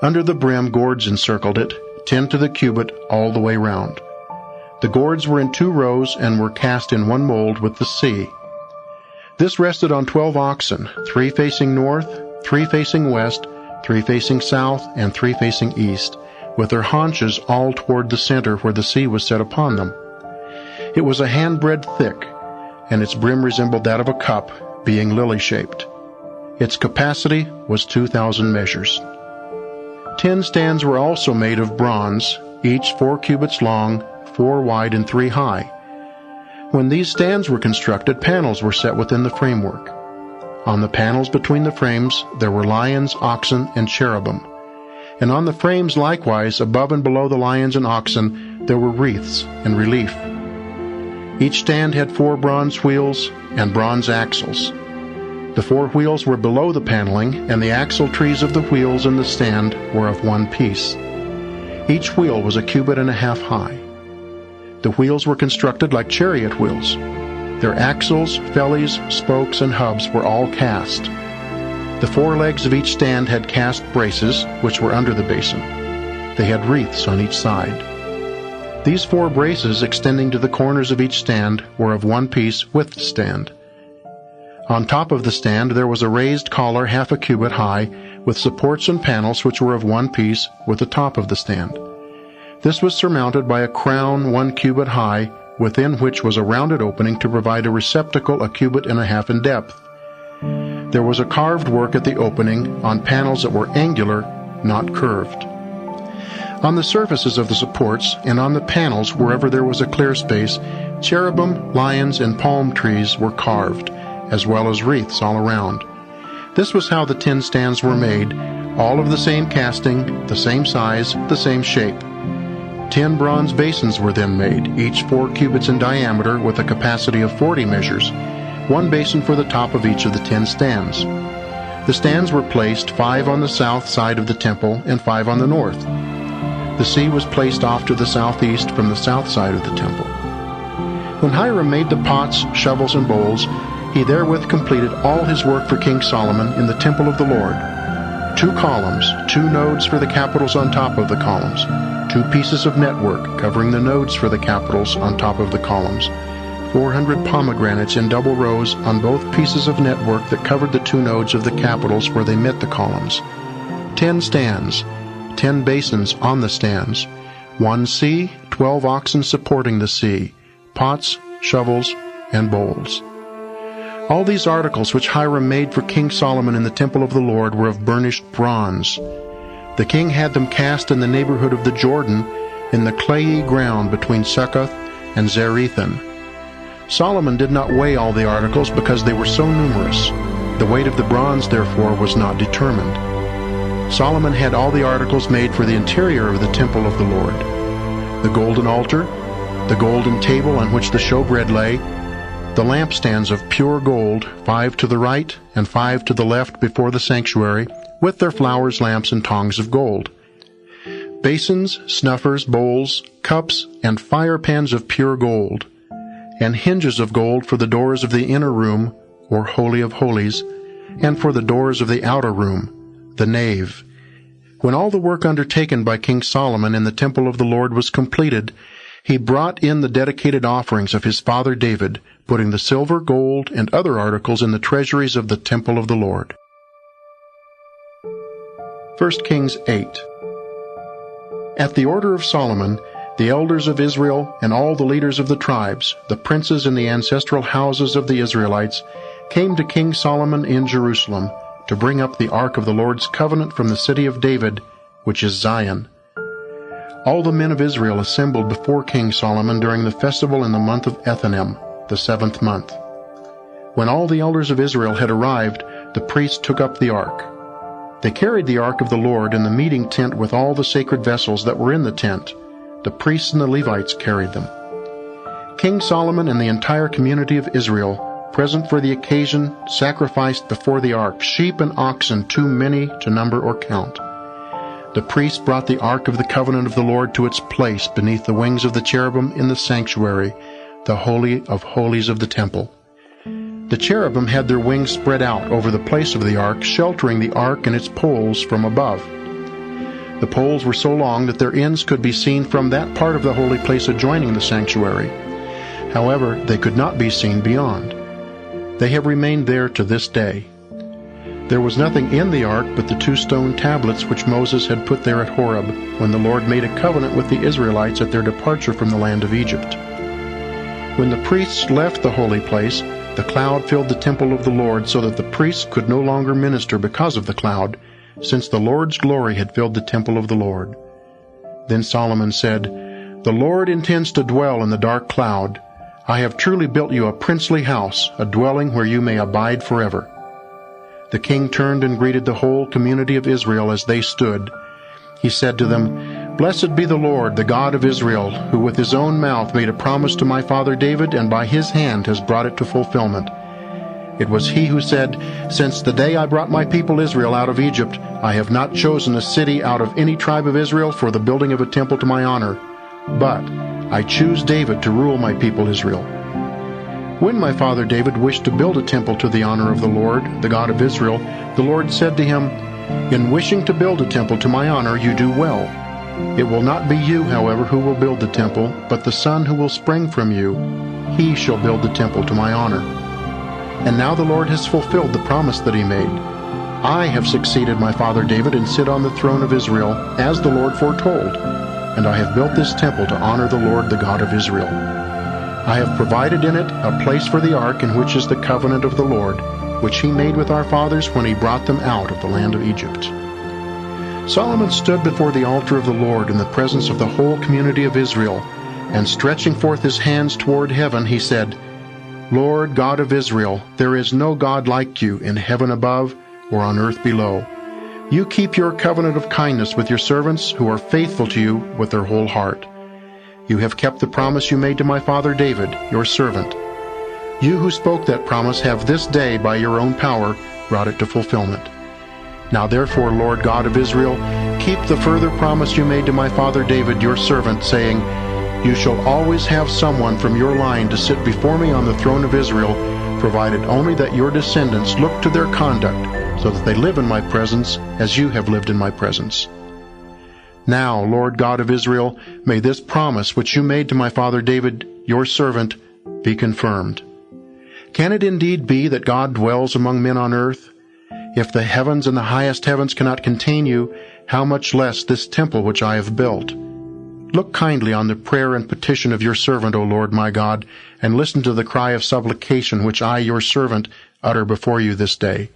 Under the brim gourds encircled it, 10 to the cubit all the way round. The gourds were in 2 rows and were cast in 1 mold with the sea. This rested on 12 oxen, 3 facing north, 3 facing west, 3 facing south, and 3 facing east, with their haunches all toward the center where the sea was set upon them. It was a handbreadth thick, and its brim resembled that of a cup, being lily-shaped. Its capacity was 2,000 measures. 10 stands were also made of bronze, each 4 cubits long, 4 wide, and 3 high. When these stands were constructed, panels were set within the framework. On the panels between the frames there were lions, oxen, and cherubim. And on the frames likewise, above and below the lions and oxen, there were wreaths in relief. Each stand had 4 bronze wheels and bronze axles. The 4 wheels were below the paneling, and the axle trees of the wheels in the stand were of 1 piece. Each wheel was 1.5 cubits high. The wheels were constructed like chariot wheels. Their axles, fellies, spokes, and hubs were all cast. The 4 legs of each stand had cast braces, which were under the basin. They had wreaths on each side. These 4 braces, extending to the corners of each stand, were of 1 piece with the stand. On top of the stand there was a raised collar 0.5 cubit high, with supports and panels which were of 1 piece with the top of the stand. This was surmounted by a crown 1 cubit high, within which was a rounded opening to provide a receptacle 1.5 cubits in depth. There was a carved work at the opening on panels that were angular, not curved. On the surfaces of the supports and on the panels, wherever there was a clear space, cherubim, lions, and palm trees were carved, as well as wreaths all around. This was how the 10 stands were made, all of the same casting, the same size, the same shape. 10 bronze basins were then made, each 4 cubits in diameter with a capacity of 40 measures, 1 basin for the top of each of the 10 stands. The stands were placed 5 on the south side of the temple and 5 on the north. The sea was placed off to the southeast from the south side of the temple. When Hiram made the pots, shovels, and bowls, he therewith completed all his work for King Solomon in the temple of the Lord. 2 columns, 2 nodes for the capitals on top of the columns, 2 pieces of network covering the nodes for the capitals on top of the columns, 400 pomegranates in double rows on both pieces of network that covered the 2 nodes of the capitals where they met the columns, 10 stands, 10 basins on the stands, 1 sea, 12 oxen supporting the sea, pots, shovels, and bowls. All these articles which Hiram made for King Solomon in the temple of the Lord were of burnished bronze. The king had them cast in the neighborhood of the Jordan, in the clayey ground between Succoth and Zarethan. Solomon did not weigh all the articles because they were so numerous. The weight of the bronze, therefore, was not determined. Solomon had all the articles made for the interior of the temple of the Lord: the golden altar, the golden table on which the showbread lay, the lampstands of pure gold, 5 to the right and 5 to the left before the sanctuary, with their flowers, lamps, and tongs of gold, basins, snuffers, bowls, cups, and fire pans of pure gold, and hinges of gold for the doors of the inner room, or Holy of Holies, and for the doors of the outer room, the nave. When all the work undertaken by King Solomon in the temple of the Lord was completed, he brought in the dedicated offerings of his father David, putting the silver, gold, and other articles in the treasuries of the temple of the Lord. 1 Kings 8. At the order of Solomon, the elders of Israel and all the leaders of the tribes, the princes in the ancestral houses of the Israelites, came to King Solomon in Jerusalem to bring up the ark of the Lord's covenant from the city of David, which is Zion. All the men of Israel assembled before King Solomon during the festival in the month of Ethanim, the 7th month. When all the elders of Israel had arrived, the priests took up the ark. They carried the ark of the Lord in the meeting tent with all the sacred vessels that were in the tent. The priests and the Levites carried them. King Solomon and the entire community of Israel, present for the occasion, sacrificed before the ark sheep and oxen too many to number or count. The priests brought the ark of the covenant of the Lord to its place beneath the wings of the cherubim in the sanctuary, the Holy of Holies of the temple. The cherubim had their wings spread out over the place of the ark, sheltering the ark and its poles from above. The poles were so long that their ends could be seen from that part of the holy place adjoining the sanctuary. However, they could not be seen beyond. They have remained there to this day. There was nothing in the ark but the 2 stone tablets which Moses had put there at Horeb, when the Lord made a covenant with the Israelites at their departure from the land of Egypt. When the priests left the holy place, the cloud filled the temple of the Lord so that the priests could no longer minister because of the cloud, since the Lord's glory had filled the temple of the Lord. Then Solomon said, "The Lord intends to dwell in the dark cloud. I have truly built you a princely house, a dwelling where you may abide forever." The king turned and greeted the whole community of Israel as they stood. He said to them, "Blessed be the Lord, the God of Israel, who with his own mouth made a promise to my father David, and by his hand has brought it to fulfillment. It was he who said, 'Since the day I brought my people Israel out of Egypt, I have not chosen a city out of any tribe of Israel for the building of a temple to my honor. But I choose David to rule my people Israel.' When my father David wished to build a temple to the honor of the Lord, the God of Israel, the Lord said to him, 'In wishing to build a temple to my honor, you do well. It will not be you, however, who will build the temple, but the son who will spring from you. He shall build the temple to my honor.' And now the Lord has fulfilled the promise that he made. I have succeeded my father David and sit on the throne of Israel, as the Lord foretold, and I have built this temple to honor the Lord, the God of Israel. I have provided in it a place for the ark, in which is the covenant of the Lord, which he made with our fathers when he brought them out of the land of Egypt." Solomon stood before the altar of the Lord in the presence of the whole community of Israel, and stretching forth his hands toward heaven, he said, "Lord God of Israel, there is no God like you in heaven above or on earth below. You keep your covenant of kindness with your servants who are faithful to you with their whole heart. You have kept the promise you made to my father David, your servant. You who spoke that promise have this day by your own power brought it to fulfillment. Now therefore, Lord God of Israel, keep the further promise you made to my father David, your servant, saying, You shall always have someone from your line to sit before me on the throne of Israel, provided only that your descendants look to their conduct, so that they live in my presence as you have lived in my presence. Now, Lord God of Israel, may this promise which you made to my father David, your servant, be confirmed. Can it indeed be that God dwells among men on earth? If the heavens and the highest heavens cannot contain you, how much less this temple which I have built? Look kindly on the prayer and petition of your servant, O Lord my God, and listen to the cry of supplication which I, your servant, utter before you this day.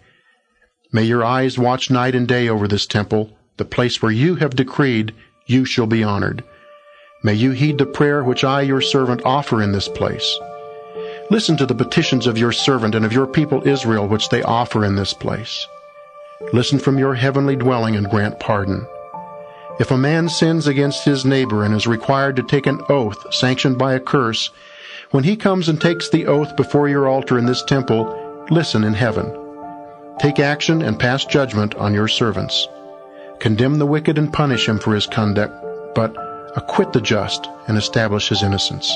May your eyes watch night and day over this temple, the place where you have decreed you shall be honored. May you heed the prayer which I, your servant, offer in this place. Listen to the petitions of your servant and of your people Israel which they offer in this place. Listen from your heavenly dwelling and grant pardon. If a man sins against his neighbor and is required to take an oath sanctioned by a curse, when he comes and takes the oath before your altar in this temple, listen in heaven. Take action and pass judgment on your servants. Condemn the wicked and punish him for his conduct, but acquit the just and establish his innocence.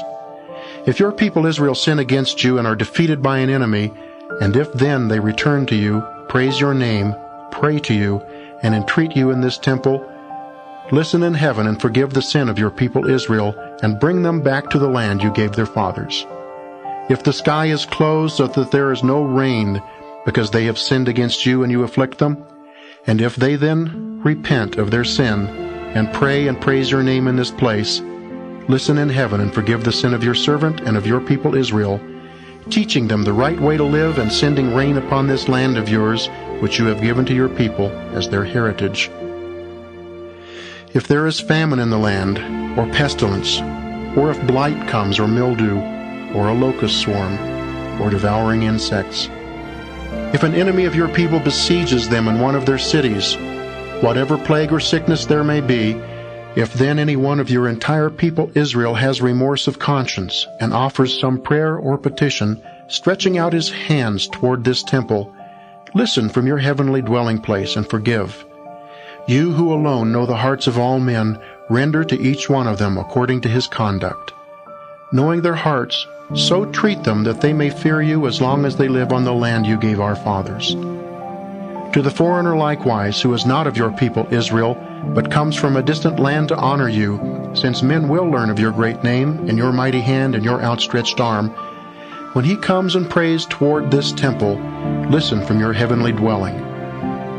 If your people Israel sin against you and are defeated by an enemy, and if then they return to you, praise your name, pray to you, and entreat you in this temple, listen in heaven and forgive the sin of your people Israel, and bring them back to the land you gave their fathers. If the sky is closed so that there is no rain, because they have sinned against you and you afflict them, and if they then repent of their sin, and pray and praise your name in this place, listen in heaven and forgive the sin of your servant and of your people Israel, teaching them the right way to live and sending rain upon this land of yours, which you have given to your people as their heritage. If there is famine in the land, or pestilence, or if blight comes, or mildew, or a locust swarm, or devouring insects, if an enemy of your people besieges them in one of their cities, whatever plague or sickness there may be, if then any one of your entire people Israel has remorse of conscience and offers some prayer or petition, stretching out his hands toward this temple, listen from your heavenly dwelling place and forgive. You who alone know the hearts of all men, render to each one of them according to his conduct. Knowing their hearts, so treat them that they may fear you as long as they live on the land you gave our fathers. To the foreigner likewise, who is not of your people Israel, but comes from a distant land to honor you, since men will learn of your great name, and your mighty hand, and your outstretched arm, when he comes and prays toward this temple, listen from your heavenly dwelling.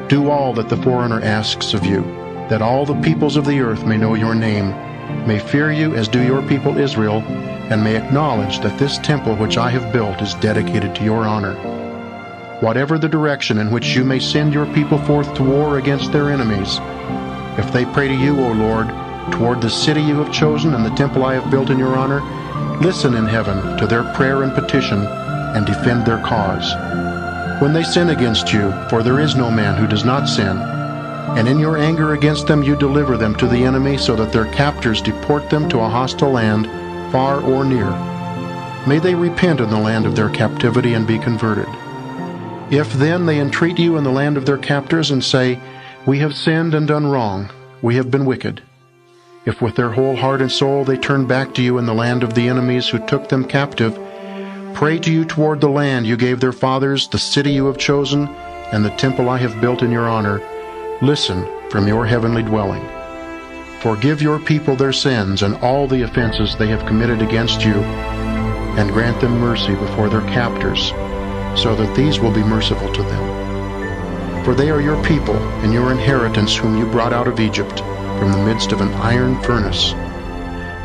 Do all that the foreigner asks of you, that all the peoples of the earth may know your name, may fear you as do your people Israel, and may acknowledge that this temple which I have built is dedicated to your honor. Whatever the direction in which you may send your people forth to war against their enemies, if they pray to you, O Lord, toward the city you have chosen and the temple I have built in your honor, listen in heaven to their prayer and petition, and defend their cause. When they sin against you, for there is no man who does not sin, and in your anger against them you deliver them to the enemy, so that their captors deport them to a hostile land, far or near. May they repent in the land of their captivity and be converted. If then they entreat you in the land of their captors and say, We have sinned and done wrong, we have been wicked. If with their whole heart and soul they turn back to you in the land of the enemies who took them captive, pray to you toward the land you gave their fathers, the city you have chosen, and the temple I have built in your honor, listen from your heavenly dwelling. Forgive your people their sins and all the offenses they have committed against you, and grant them mercy before their captors, so that these will be merciful to them. For they are your people and your inheritance whom you brought out of Egypt, from the midst of an iron furnace.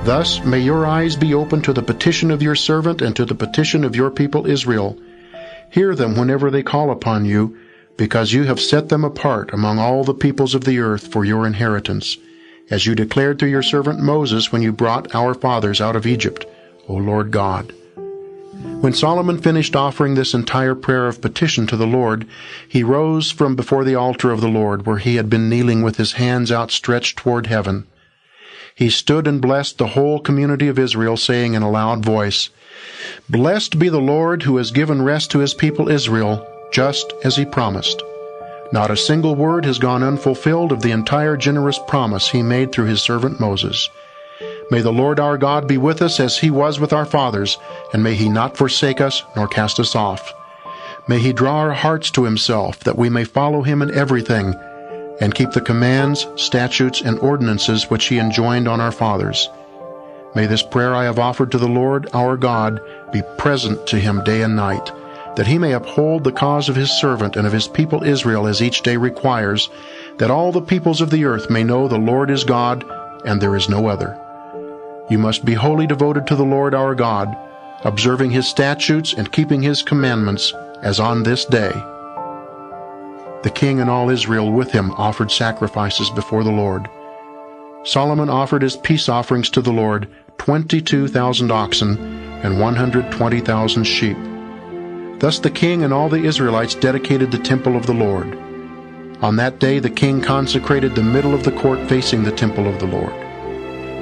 Thus may your eyes be open to the petition of your servant and to the petition of your people Israel. Hear them whenever they call upon you, because you have set them apart among all the peoples of the earth for your inheritance, as you declared through your servant Moses when you brought our fathers out of Egypt, O Lord God. When Solomon finished offering this entire prayer of petition to the Lord, he rose from before the altar of the Lord, where he had been kneeling with his hands outstretched toward heaven. he stood and blessed the whole community of Israel, saying in a loud voice, "Blessed be the Lord who has given rest to his people Israel, just as he promised." Not a single word has gone unfulfilled of the entire generous promise he made through his servant Moses. May the Lord our God be with us as he was with our fathers, and may he not forsake us nor cast us off. May he draw our hearts to himself, that we may follow him in everything, and keep the commands, statutes, and ordinances which he enjoined on our fathers. May this prayer I have offered to the Lord our God be present to him day and night, that he may uphold the cause of his servant and of his people Israel as each day requires, that all the peoples of the earth may know the Lord is God, and there is no other. You must be wholly devoted to the Lord our God, observing his statutes and keeping his commandments, as on this day. The king and all Israel with him offered sacrifices before the Lord. Solomon offered as peace offerings to the Lord 22,000 oxen and 120,000 sheep. Thus the king and all the Israelites dedicated the temple of the Lord. On that day the king consecrated the middle of the court facing the temple of the Lord.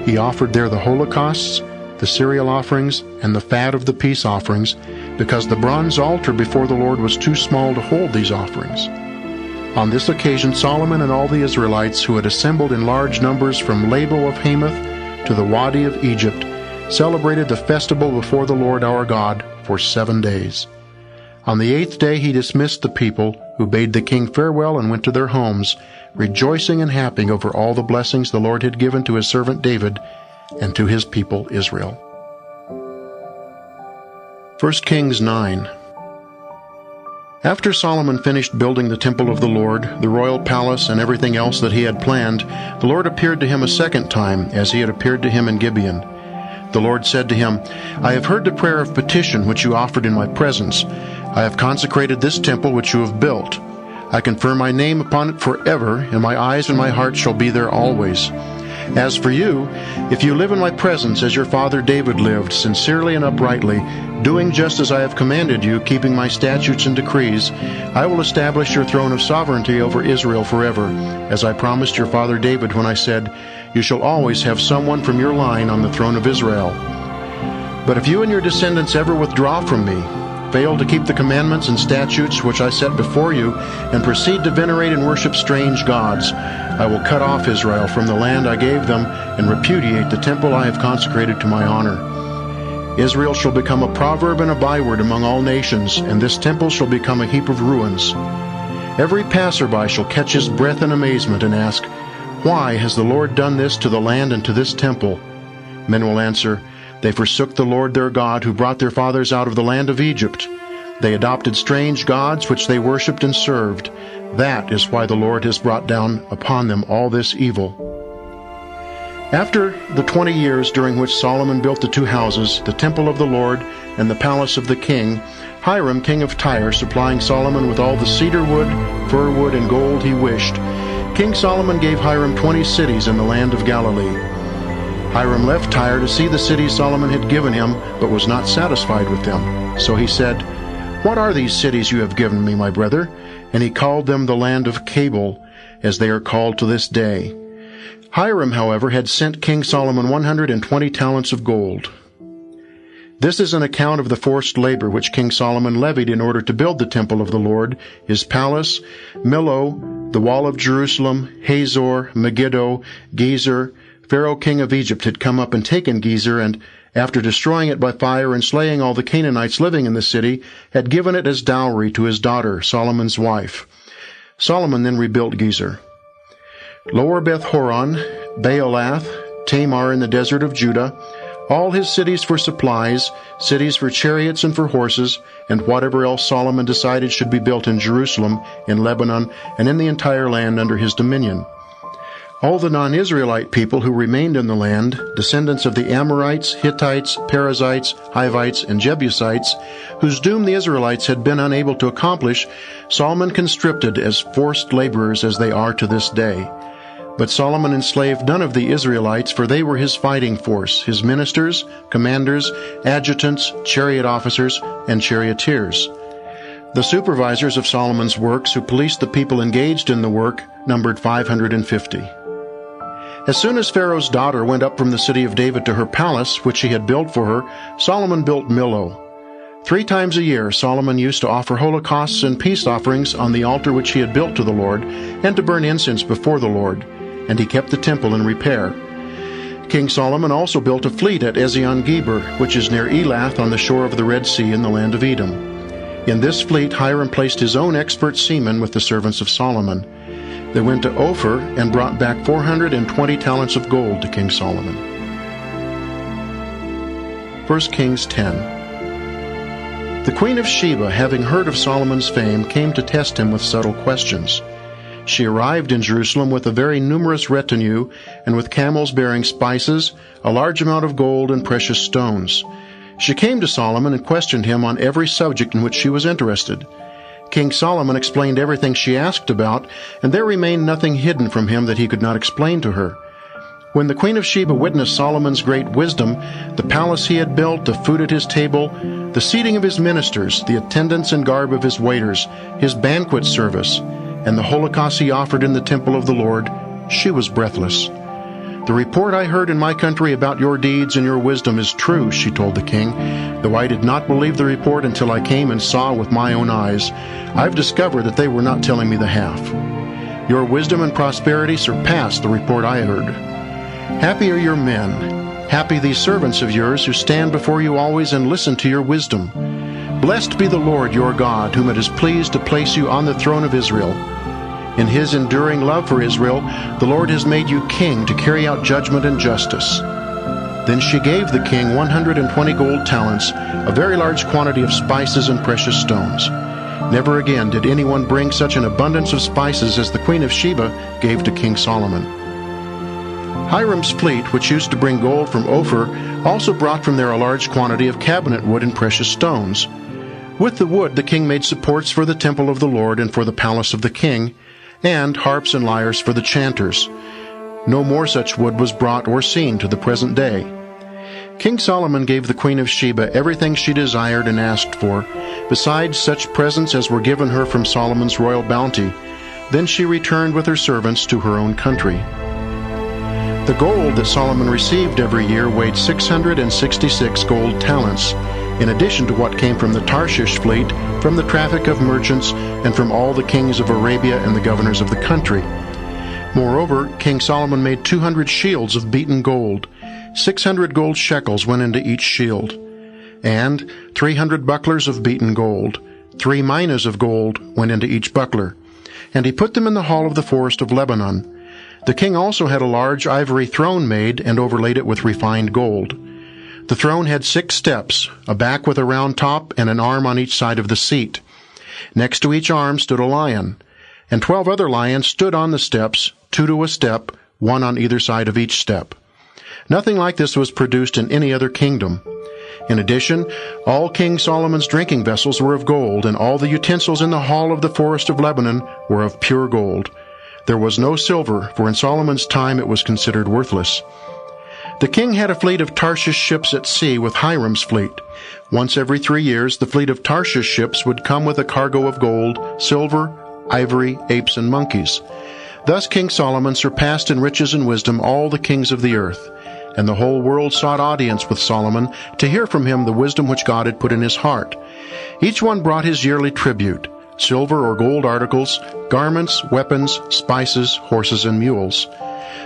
He offered there the holocausts, the cereal offerings, and the fat of the peace offerings, because the bronze altar before the Lord was too small to hold these offerings. On this occasion Solomon and all the Israelites, who had assembled in large numbers from Labo of Hamath to the Wadi of Egypt, celebrated the festival before the Lord our God for 7 days. On the 8th day he dismissed the people, who bade the king farewell and went to their homes, rejoicing and happy over all the blessings the Lord had given to his servant David and to his people Israel. 1 Kings 9. After Solomon finished building the temple of the Lord, the royal palace, and everything else that he had planned, the Lord appeared to him a second time, as he had appeared to him in Gibeon. The Lord said to him, "I have heard the prayer of petition which you offered in my presence. I have consecrated this temple which you have built. I confer my name upon it forever, and my eyes and my heart shall be there always. As for you, if you live in my presence as your father David lived, sincerely and uprightly, doing just as I have commanded you, keeping my statutes and decrees, I will establish your throne of sovereignty over Israel forever, as I promised your father David when I said, 'You shall always have someone from your line on the throne of Israel.' But if you and your descendants ever withdraw from me, fail to keep the commandments and statutes which I set before you, and proceed to venerate and worship strange gods, I will cut off Israel from the land I gave them, and repudiate the temple I have consecrated to my honor. Israel shall become a proverb and a byword among all nations, and this temple shall become a heap of ruins. Every passerby shall catch his breath in amazement and ask, 'Why has the Lord done this to the land and to this temple?' Men will answer, 'They forsook the Lord their God, who brought their fathers out of the land of Egypt. They adopted strange gods which they worshipped and served. That is why the Lord has brought down upon them all this evil.'" After the 20 years during which Solomon built the 2 houses, the temple of the Lord and the palace of the king, Hiram, king of Tyre, supplying Solomon with all the cedar wood, fir wood, and gold he wished, King Solomon gave Hiram 20 cities in the land of Galilee. Hiram left Tyre to see the cities Solomon had given him, but was not satisfied with them. So he said, "What are these cities you have given me, my brother?" And he called them the land of Cabul, as they are called to this day. Hiram, however, had sent King Solomon 120 talents of gold. This is an account of the forced labor which King Solomon levied in order to build the temple of the Lord, his palace, Millo, the wall of Jerusalem, Hazor, Megiddo, Gezer. Pharaoh king of Egypt had come up and taken Gezer, and, after destroying it by fire and slaying all the Canaanites living in the city, had given it as dowry to his daughter, Solomon's wife. Solomon then rebuilt Gezer. Lower Beth-horon, Baalath, Tamar in the desert of Judah, all his cities for supplies, cities for chariots and for horses, and whatever else Solomon decided should be built in Jerusalem, in Lebanon, and in the entire land under his dominion. All the non-Israelite people who remained in the land, descendants of the Amorites, Hittites, Perizzites, Hivites, and Jebusites, whose doom the Israelites had been unable to accomplish, Solomon conscripted as forced laborers as they are to this day. But Solomon enslaved none of the Israelites, for they were his fighting force, his ministers, commanders, adjutants, chariot officers, and charioteers. The supervisors of Solomon's works, who policed the people engaged in the work, numbered 550. As soon as Pharaoh's daughter went up from the city of David to her palace, which she had built for her, Solomon built Millo. 3 times a year Solomon used to offer holocausts and peace offerings on the altar which he had built to the Lord, and to burn incense before the Lord, and he kept the temple in repair. King Solomon also built a fleet at Ezion-Geber, which is near Elath on the shore of the Red Sea in the land of Edom. In this fleet Hiram placed his own expert seamen with the servants of Solomon. They went to Ophir and brought back 420 talents of gold to King Solomon. 1 Kings 10. The queen of Sheba, having heard of Solomon's fame, came to test him with subtle questions. She arrived in Jerusalem with a very numerous retinue, and with camels bearing spices, a large amount of gold and precious stones. She came to Solomon and questioned him on every subject in which she was interested. King Solomon explained everything she asked about, and there remained nothing hidden from him that he could not explain to her. When the queen of Sheba witnessed Solomon's great wisdom, the palace he had built, the food at his table, the seating of his ministers, the attendance and garb of his waiters, his banquet service, and the holocaust he offered in the temple of the Lord, she was breathless. "The report I heard in my country about your deeds and your wisdom is true," she told the king, "though I did not believe the report until I came and saw with my own eyes. I've discovered that they were not telling me the half. Your wisdom and prosperity surpassed the report I heard. Happy are your men, happy these servants of yours who stand before you always and listen to your wisdom. Blessed be the Lord your God, whom it is pleased to place you on the throne of Israel. In his enduring love for Israel, the Lord has made you king to carry out judgment and justice." Then she gave the king 120 gold talents, a very large quantity of spices and precious stones. Never again did anyone bring such an abundance of spices as the queen of Sheba gave to King Solomon. Hiram's fleet, which used to bring gold from Ophir, also brought from there a large quantity of cabinet wood and precious stones. With the wood the king made supports for the temple of the Lord and for the palace of the king, and harps and lyres for the chanters. No more such wood was brought or seen to the present day. King Solomon gave the queen of Sheba everything she desired and asked for, besides such presents as were given her from Solomon's royal bounty. Then she returned with her servants to her own country. The gold that Solomon received every year weighed 666 gold talents, in addition to what came from the Tarshish fleet, from the traffic of merchants, and from all the kings of Arabia and the governors of the country. Moreover, King Solomon made 200 shields of beaten gold. 600 gold shekels went into each shield, and 300 bucklers of beaten gold. 3 minas of gold went into each buckler, and he put them in the hall of the forest of Lebanon. The king also had a large ivory throne made and overlaid it with refined gold. The throne had 6 steps, a back with a round top, and an arm on each side of the seat. Next to each arm stood a lion, and 12 other lions stood on the steps, 2 to a step, 1 on either side of each step. Nothing like this was produced in any other kingdom. In addition, all King Solomon's drinking vessels were of gold, and all the utensils in the hall of the forest of Lebanon were of pure gold. There was no silver, for in Solomon's time it was considered worthless. The king had a fleet of Tarshish ships at sea with Hiram's fleet. Once every 3 years the fleet of Tarshish ships would come with a cargo of gold, silver, ivory, apes, and monkeys. Thus King Solomon surpassed in riches and wisdom all the kings of the earth, and the whole world sought audience with Solomon to hear from him the wisdom which God had put in his heart. Each one brought his yearly tribute, silver or gold articles, garments, weapons, spices, horses, and mules.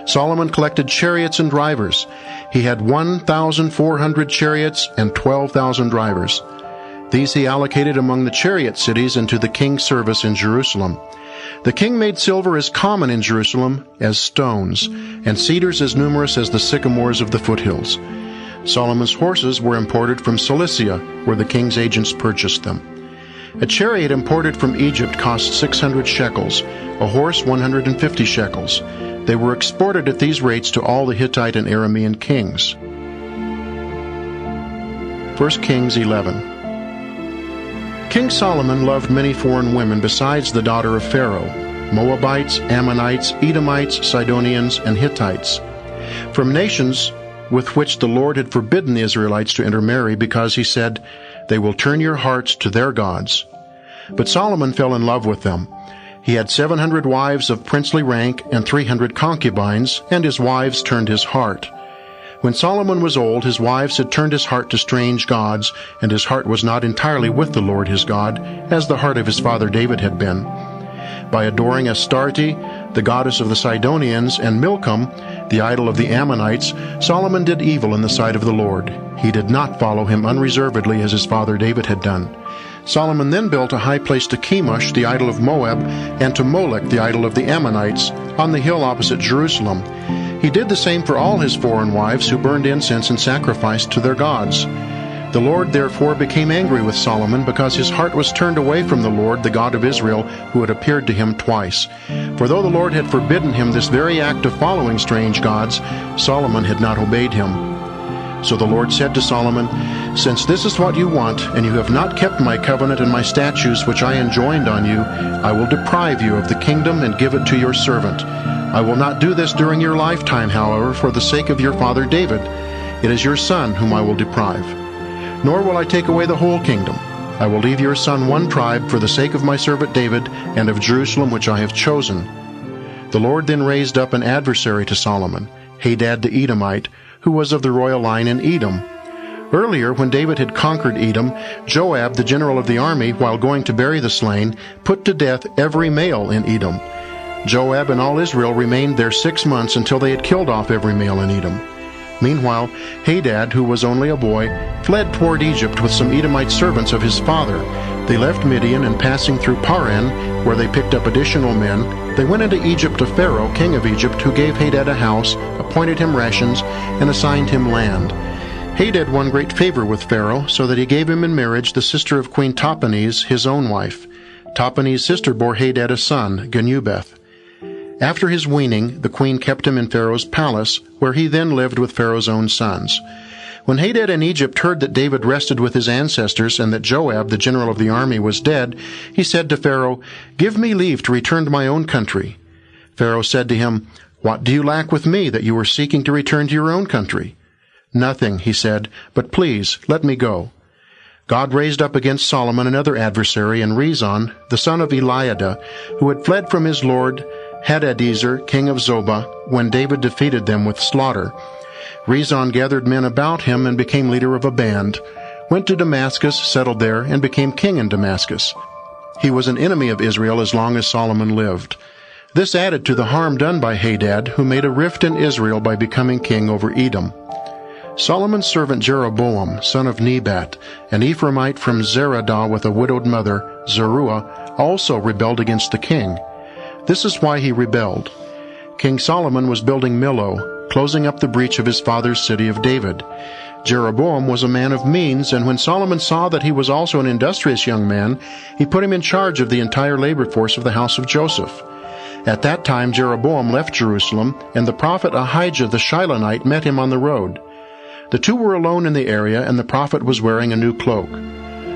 Solomon collected chariots and drivers. He had 1,400 chariots and 12,000 drivers. These he allocated among the chariot cities and to the king's service in Jerusalem. The king made silver as common in Jerusalem as stones, and cedars as numerous as the sycamores of the foothills. Solomon's horses were imported from Cilicia, where the king's agents purchased them. A chariot imported from Egypt cost 600 shekels, a horse 150 shekels. They were exported at these rates to all the Hittite and Aramean kings. 1 Kings 11. King Solomon loved many foreign women besides the daughter of Pharaoh, Moabites, Ammonites, Edomites, Sidonians, and Hittites, from nations with which the Lord had forbidden the Israelites to intermarry, because he said, "They will turn your hearts to their gods." But Solomon fell in love with them. He had 700 wives of princely rank and 300 concubines, and his wives turned his heart. When Solomon was old, his wives had turned his heart to strange gods, and his heart was not entirely with the Lord his God, as the heart of his father David had been. By adoring Astarte, the goddess of the Sidonians, and Milcom, the idol of the Ammonites, Solomon did evil in the sight of the Lord. He did not follow him unreservedly as his father David had done. Solomon then built a high place to Chemosh, the idol of Moab, and to Molech, the idol of the Ammonites, on the hill opposite Jerusalem. He did the same for all his foreign wives who burned incense and sacrificed to their gods. The Lord therefore became angry with Solomon because his heart was turned away from the Lord, the God of Israel, who had appeared to him twice. For though the Lord had forbidden him this very act of following strange gods, Solomon had not obeyed him. So the Lord said to Solomon, "Since this is what you want, and you have not kept my covenant and my statutes which I enjoined on you, I will deprive you of the kingdom and give it to your servant. I will not do this during your lifetime, however, for the sake of your father David. It is your son whom I will deprive. Nor will I take away the whole kingdom. I will leave your son one tribe for the sake of my servant David and of Jerusalem which I have chosen." The Lord then raised up an adversary to Solomon, Hadad the Edomite, who was of the royal line in Edom. Earlier, when David had conquered Edom, Joab, the general of the army, while going to bury the slain, put to death every male in Edom. Joab and all Israel remained there 6 months until they had killed off every male in Edom. Meanwhile, Hadad, who was only a boy, fled toward Egypt with some Edomite servants of his father. They left Midian, and passing through Paran, where they picked up additional men, they went into Egypt to Pharaoh, king of Egypt, who gave Hadad a house, appointed him rations, and assigned him land. Hadad won great favor with Pharaoh, so that he gave him in marriage the sister of Queen Tahpenes, his own wife. Tahpenes' sister bore Hadad a son, Genubeth. After his weaning, the queen kept him in Pharaoh's palace, where he then lived with Pharaoh's own sons. When Hadad in Egypt heard that David rested with his ancestors, and that Joab, the general of the army, was dead, he said to Pharaoh, "Give me leave to return to my own country." Pharaoh said to him, "What do you lack with me, that you are seeking to return to your own country?" "Nothing," he said, "but please, let me go." God raised up against Solomon another adversary in Rezon, the son of Eliada, who had fled from his lord Hadadezer, king of Zobah, when David defeated them with slaughter. Rezon gathered men about him and became leader of a band, went to Damascus, settled there, and became king in Damascus. He was an enemy of Israel as long as Solomon lived. This added to the harm done by Hadad, who made a rift in Israel by becoming king over Edom. Solomon's servant Jeroboam, son of Nebat, an Ephraimite from Zeradah with a widowed mother, Zeruiah, also rebelled against the king. This is why he rebelled. King Solomon was building Millo, closing up the breach of his father's city of David. Jeroboam was a man of means, and when Solomon saw that he was also an industrious young man, he put him in charge of the entire labor force of the house of Joseph. At that time Jeroboam left Jerusalem, and the prophet Ahijah the Shilonite met him on the road. The two were alone in the area, and the prophet was wearing a new cloak.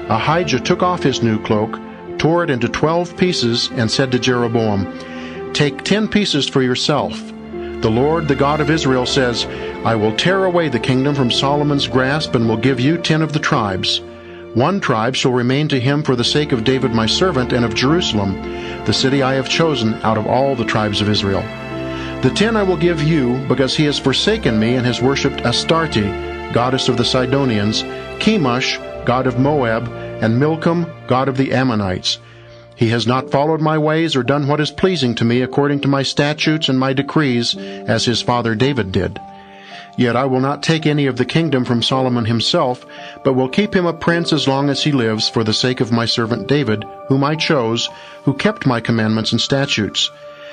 Ahijah took off his new cloak, tore it into 12 pieces, and said to Jeroboam, "Take 10 pieces for yourself. The Lord, the God of Israel, says, I will tear away the kingdom from Solomon's grasp, and will give you 10 of the tribes. 1 tribe shall remain to him for the sake of David my servant, and of Jerusalem, the city I have chosen out of all the tribes of Israel. The 10 I will give you, because he has forsaken me and has worshipped Astarte, goddess of the Sidonians, Chemosh, god of Moab, and Milcom, god of the Ammonites. He has not followed my ways or done what is pleasing to me according to my statutes and my decrees, as his father David did. Yet I will not take any of the kingdom from Solomon himself, but will keep him a prince as long as he lives, for the sake of my servant David, whom I chose, who kept my commandments and statutes.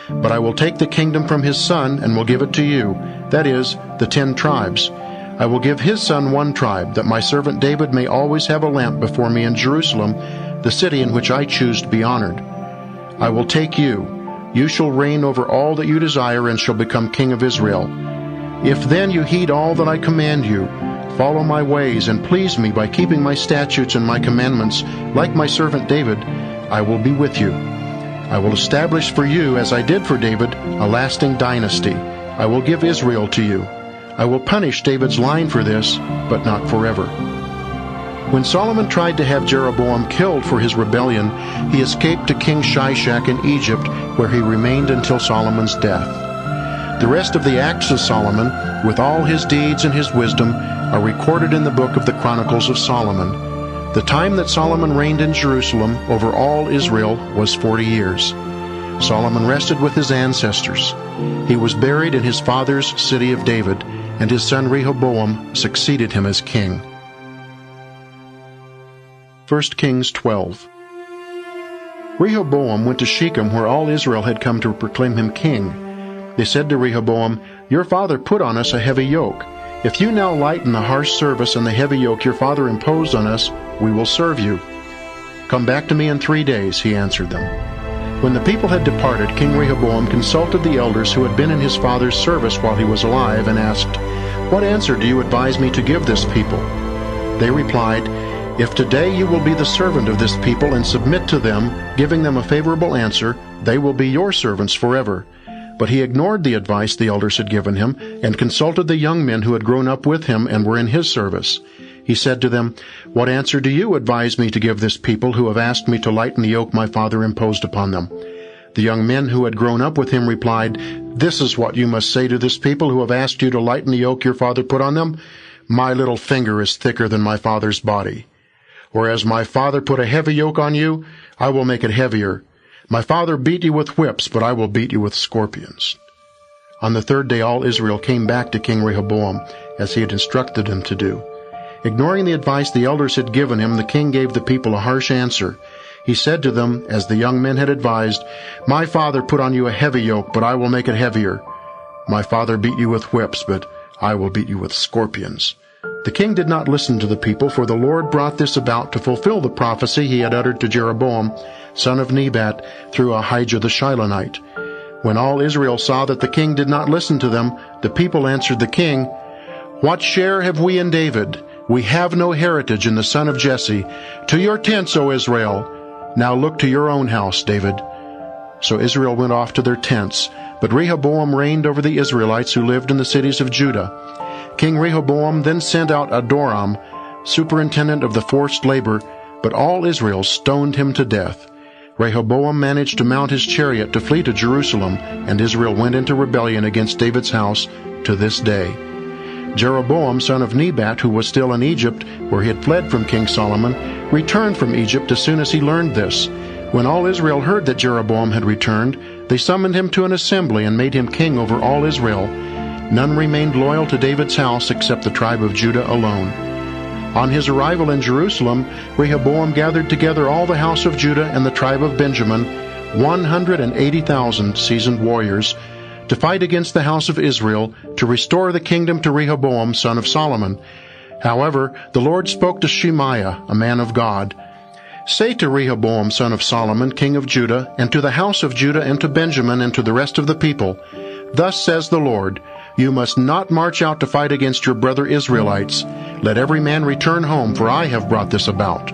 But I will take the kingdom from his son, and will give it to you, that is, the 10 tribes. I will give his son 1 tribe, that my servant David may always have a lamp before me in Jerusalem, the city in which I choose to be honored. I will take you. You shall reign over all that you desire, and shall become king of Israel. If then you heed all that I command you, follow my ways, and please me by keeping my statutes and my commandments, like my servant David, I will be with you. I will establish for you, as I did for David, a lasting dynasty. I will give Israel to you. I will punish David's line for this, but not forever. When Solomon tried to have Jeroboam killed for his rebellion, he escaped to King Shishak in Egypt, where he remained until Solomon's death. The rest of the acts of Solomon, with all his deeds and his wisdom, are recorded in the book of the Chronicles of Solomon. The time that Solomon reigned in Jerusalem over all Israel was 40 years. Solomon rested with his ancestors. He was buried in his father's city of David, and his son Rehoboam succeeded him as king. 1 Kings 12. Rehoboam went to Shechem, where all Israel had come to proclaim him king. They said to Rehoboam, "Your father put on us a heavy yoke. If you now lighten the harsh service and the heavy yoke your father imposed on us, we will serve you." "Come back to me in 3 days," he answered them. When the people had departed, King Rehoboam consulted the elders who had been in his father's service while he was alive and asked, "What answer do you advise me to give this people?" They replied, "If today you will be the servant of this people and submit to them, giving them a favorable answer, they will be your servants forever." But he ignored the advice the elders had given him and consulted the young men who had grown up with him and were in his service. He said to them, "What answer do you advise me to give this people who have asked me to lighten the yoke my father imposed upon them?" The young men who had grown up with him replied, "This is what you must say to this people who have asked you to lighten the yoke your father put on them. My little finger is thicker than my father's body. Whereas my father put a heavy yoke on you, I will make it heavier. My father beat you with whips, but I will beat you with scorpions." On the 3rd day all Israel came back to King Rehoboam, as he had instructed them to do. Ignoring the advice the elders had given him, the king gave the people a harsh answer. He said to them, as the young men had advised, "My father put on you a heavy yoke, but I will make it heavier. My father beat you with whips, but I will beat you with scorpions." The king did not listen to the people, for the Lord brought this about to fulfill the prophecy he had uttered to Jeroboam, son of Nebat, through Ahijah the Shilonite. When all Israel saw that the king did not listen to them, the people answered the king, "What share have we in David? We have no heritage in the son of Jesse. To your tents, O Israel! Now look to your own house, David." So Israel went off to their tents, but Rehoboam reigned over the Israelites who lived in the cities of Judah. King Rehoboam then sent out Adoram, superintendent of the forced labor, but all Israel stoned him to death. Rehoboam managed to mount his chariot to flee to Jerusalem, and Israel went into rebellion against David's house to this day. Jeroboam, son of Nebat, who was still in Egypt, where he had fled from King Solomon, returned from Egypt as soon as he learned this. When all Israel heard that Jeroboam had returned, they summoned him to an assembly and made him king over all Israel. None remained loyal to David's house except the tribe of Judah alone. On his arrival in Jerusalem, Rehoboam gathered together all the house of Judah and the tribe of Benjamin, 180,000 seasoned warriors, to fight against the house of Israel, to restore the kingdom to Rehoboam, son of Solomon. However, the Lord spoke to Shemaiah, a man of God, "Say to Rehoboam, son of Solomon, king of Judah, and to the house of Judah and to Benjamin and to the rest of the people, Thus says the Lord, you must not march out to fight against your brother Israelites. Let every man return home, for I have brought this about."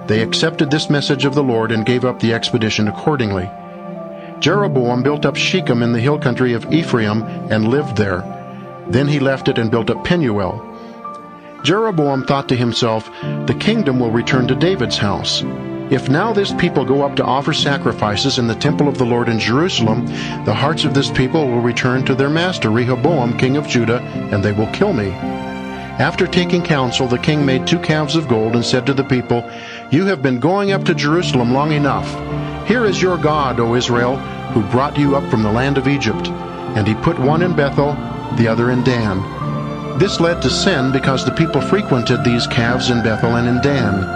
They accepted this message of the Lord and gave up the expedition accordingly. Jeroboam built up Shechem in the hill country of Ephraim and lived there. Then he left it and built up Penuel. Jeroboam thought to himself, "The kingdom will return to David's house. If now this people go up to offer sacrifices in the temple of the Lord in Jerusalem, the hearts of this people will return to their master Rehoboam, king of Judah, and they will kill me." After taking counsel, the king made 2 calves of gold and said to the people, "You have been going up to Jerusalem long enough. Here is your God, O Israel, who brought you up from the land of Egypt." And he put one in Bethel, the other in Dan. This led to sin because the people frequented these calves in Bethel and in Dan.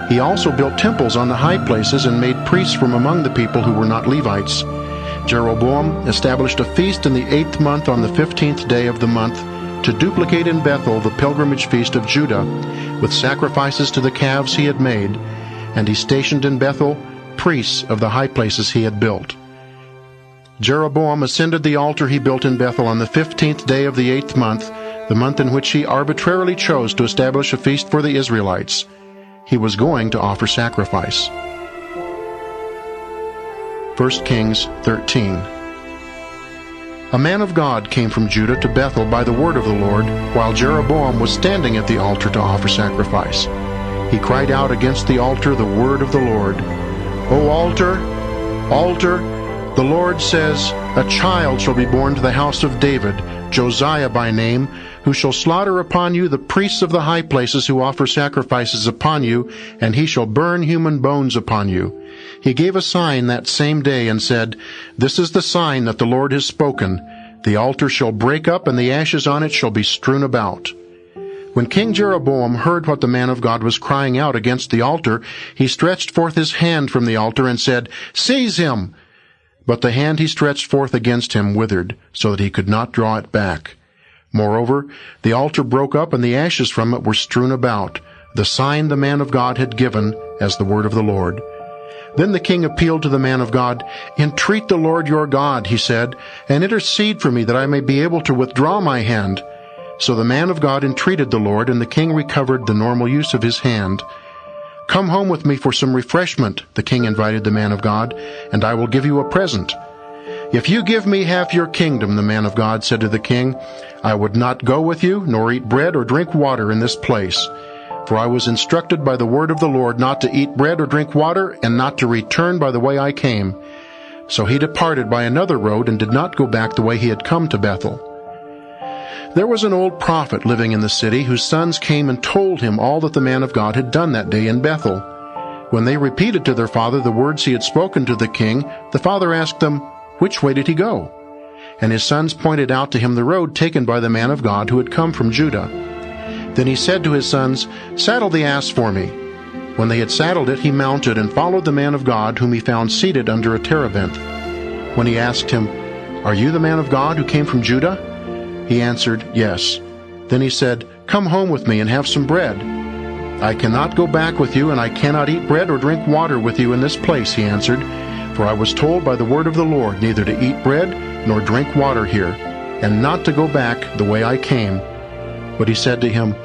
He also built temples on the high places and made priests from among the people who were not Levites. Jeroboam established a feast in the 8th month on the 15th day of the month to duplicate in Bethel the pilgrimage feast of Judah, with sacrifices to the calves he had made, and he stationed in Bethel priests of the high places he had built. Jeroboam ascended the altar he built in Bethel on the 15th day of the 8th month, the month in which he arbitrarily chose to establish a feast for the Israelites. He was going to offer sacrifice. 1 Kings 13. A man of God came from Judah to Bethel by the word of the Lord, while Jeroboam was standing at the altar to offer sacrifice. he cried out against the altar the word of the Lord. O altar, altar, the Lord says, a child shall be born to the house of David, Josiah by name, who shall slaughter upon you the priests of the high places who offer sacrifices upon you, and he shall burn human bones upon you. He gave a sign that same day and said, This is the sign that the Lord has spoken. The altar shall break up, and the ashes on it shall be strewn about. When King Jeroboam heard what the man of God was crying out against the altar, he stretched forth his hand from the altar and said, Seize him! But the hand he stretched forth against him withered, so that he could not draw it back. Moreover, the altar broke up, and the ashes from it were strewn about, the sign the man of God had given as the word of the Lord. Then the king appealed to the man of God. Entreat the Lord your God, he said, and intercede for me that I may be able to withdraw my hand. So the man of God entreated the Lord, and the king recovered the normal use of his hand. Come home with me for some refreshment, the king invited the man of God, and I will give you a present. If you give me half your kingdom, the man of God said to the king, I would not go with you, nor eat bread or drink water in this place. For I was instructed by the word of the Lord not to eat bread or drink water, and not to return by the way I came. So he departed by another road, and did not go back the way he had come to Bethel. There was an old prophet living in the city, whose sons came and told him all that the man of God had done that day in Bethel. When they repeated to their father the words he had spoken to the king, the father asked them, Which way did he go? And his sons pointed out to him the road taken by the man of God who had come from Judah. Then he said to his sons, Saddle the ass for me. When they had saddled it, he mounted and followed the man of God, whom he found seated under a terebinth. When he asked him, Are you the man of God who came from Judah? He answered, Yes. Then he said, Come home with me and have some bread. I cannot go back with you, and I cannot eat bread or drink water with you in this place, he answered. For I was told by the word of the Lord neither to eat bread nor drink water here, and not to go back the way I came. But he said to him,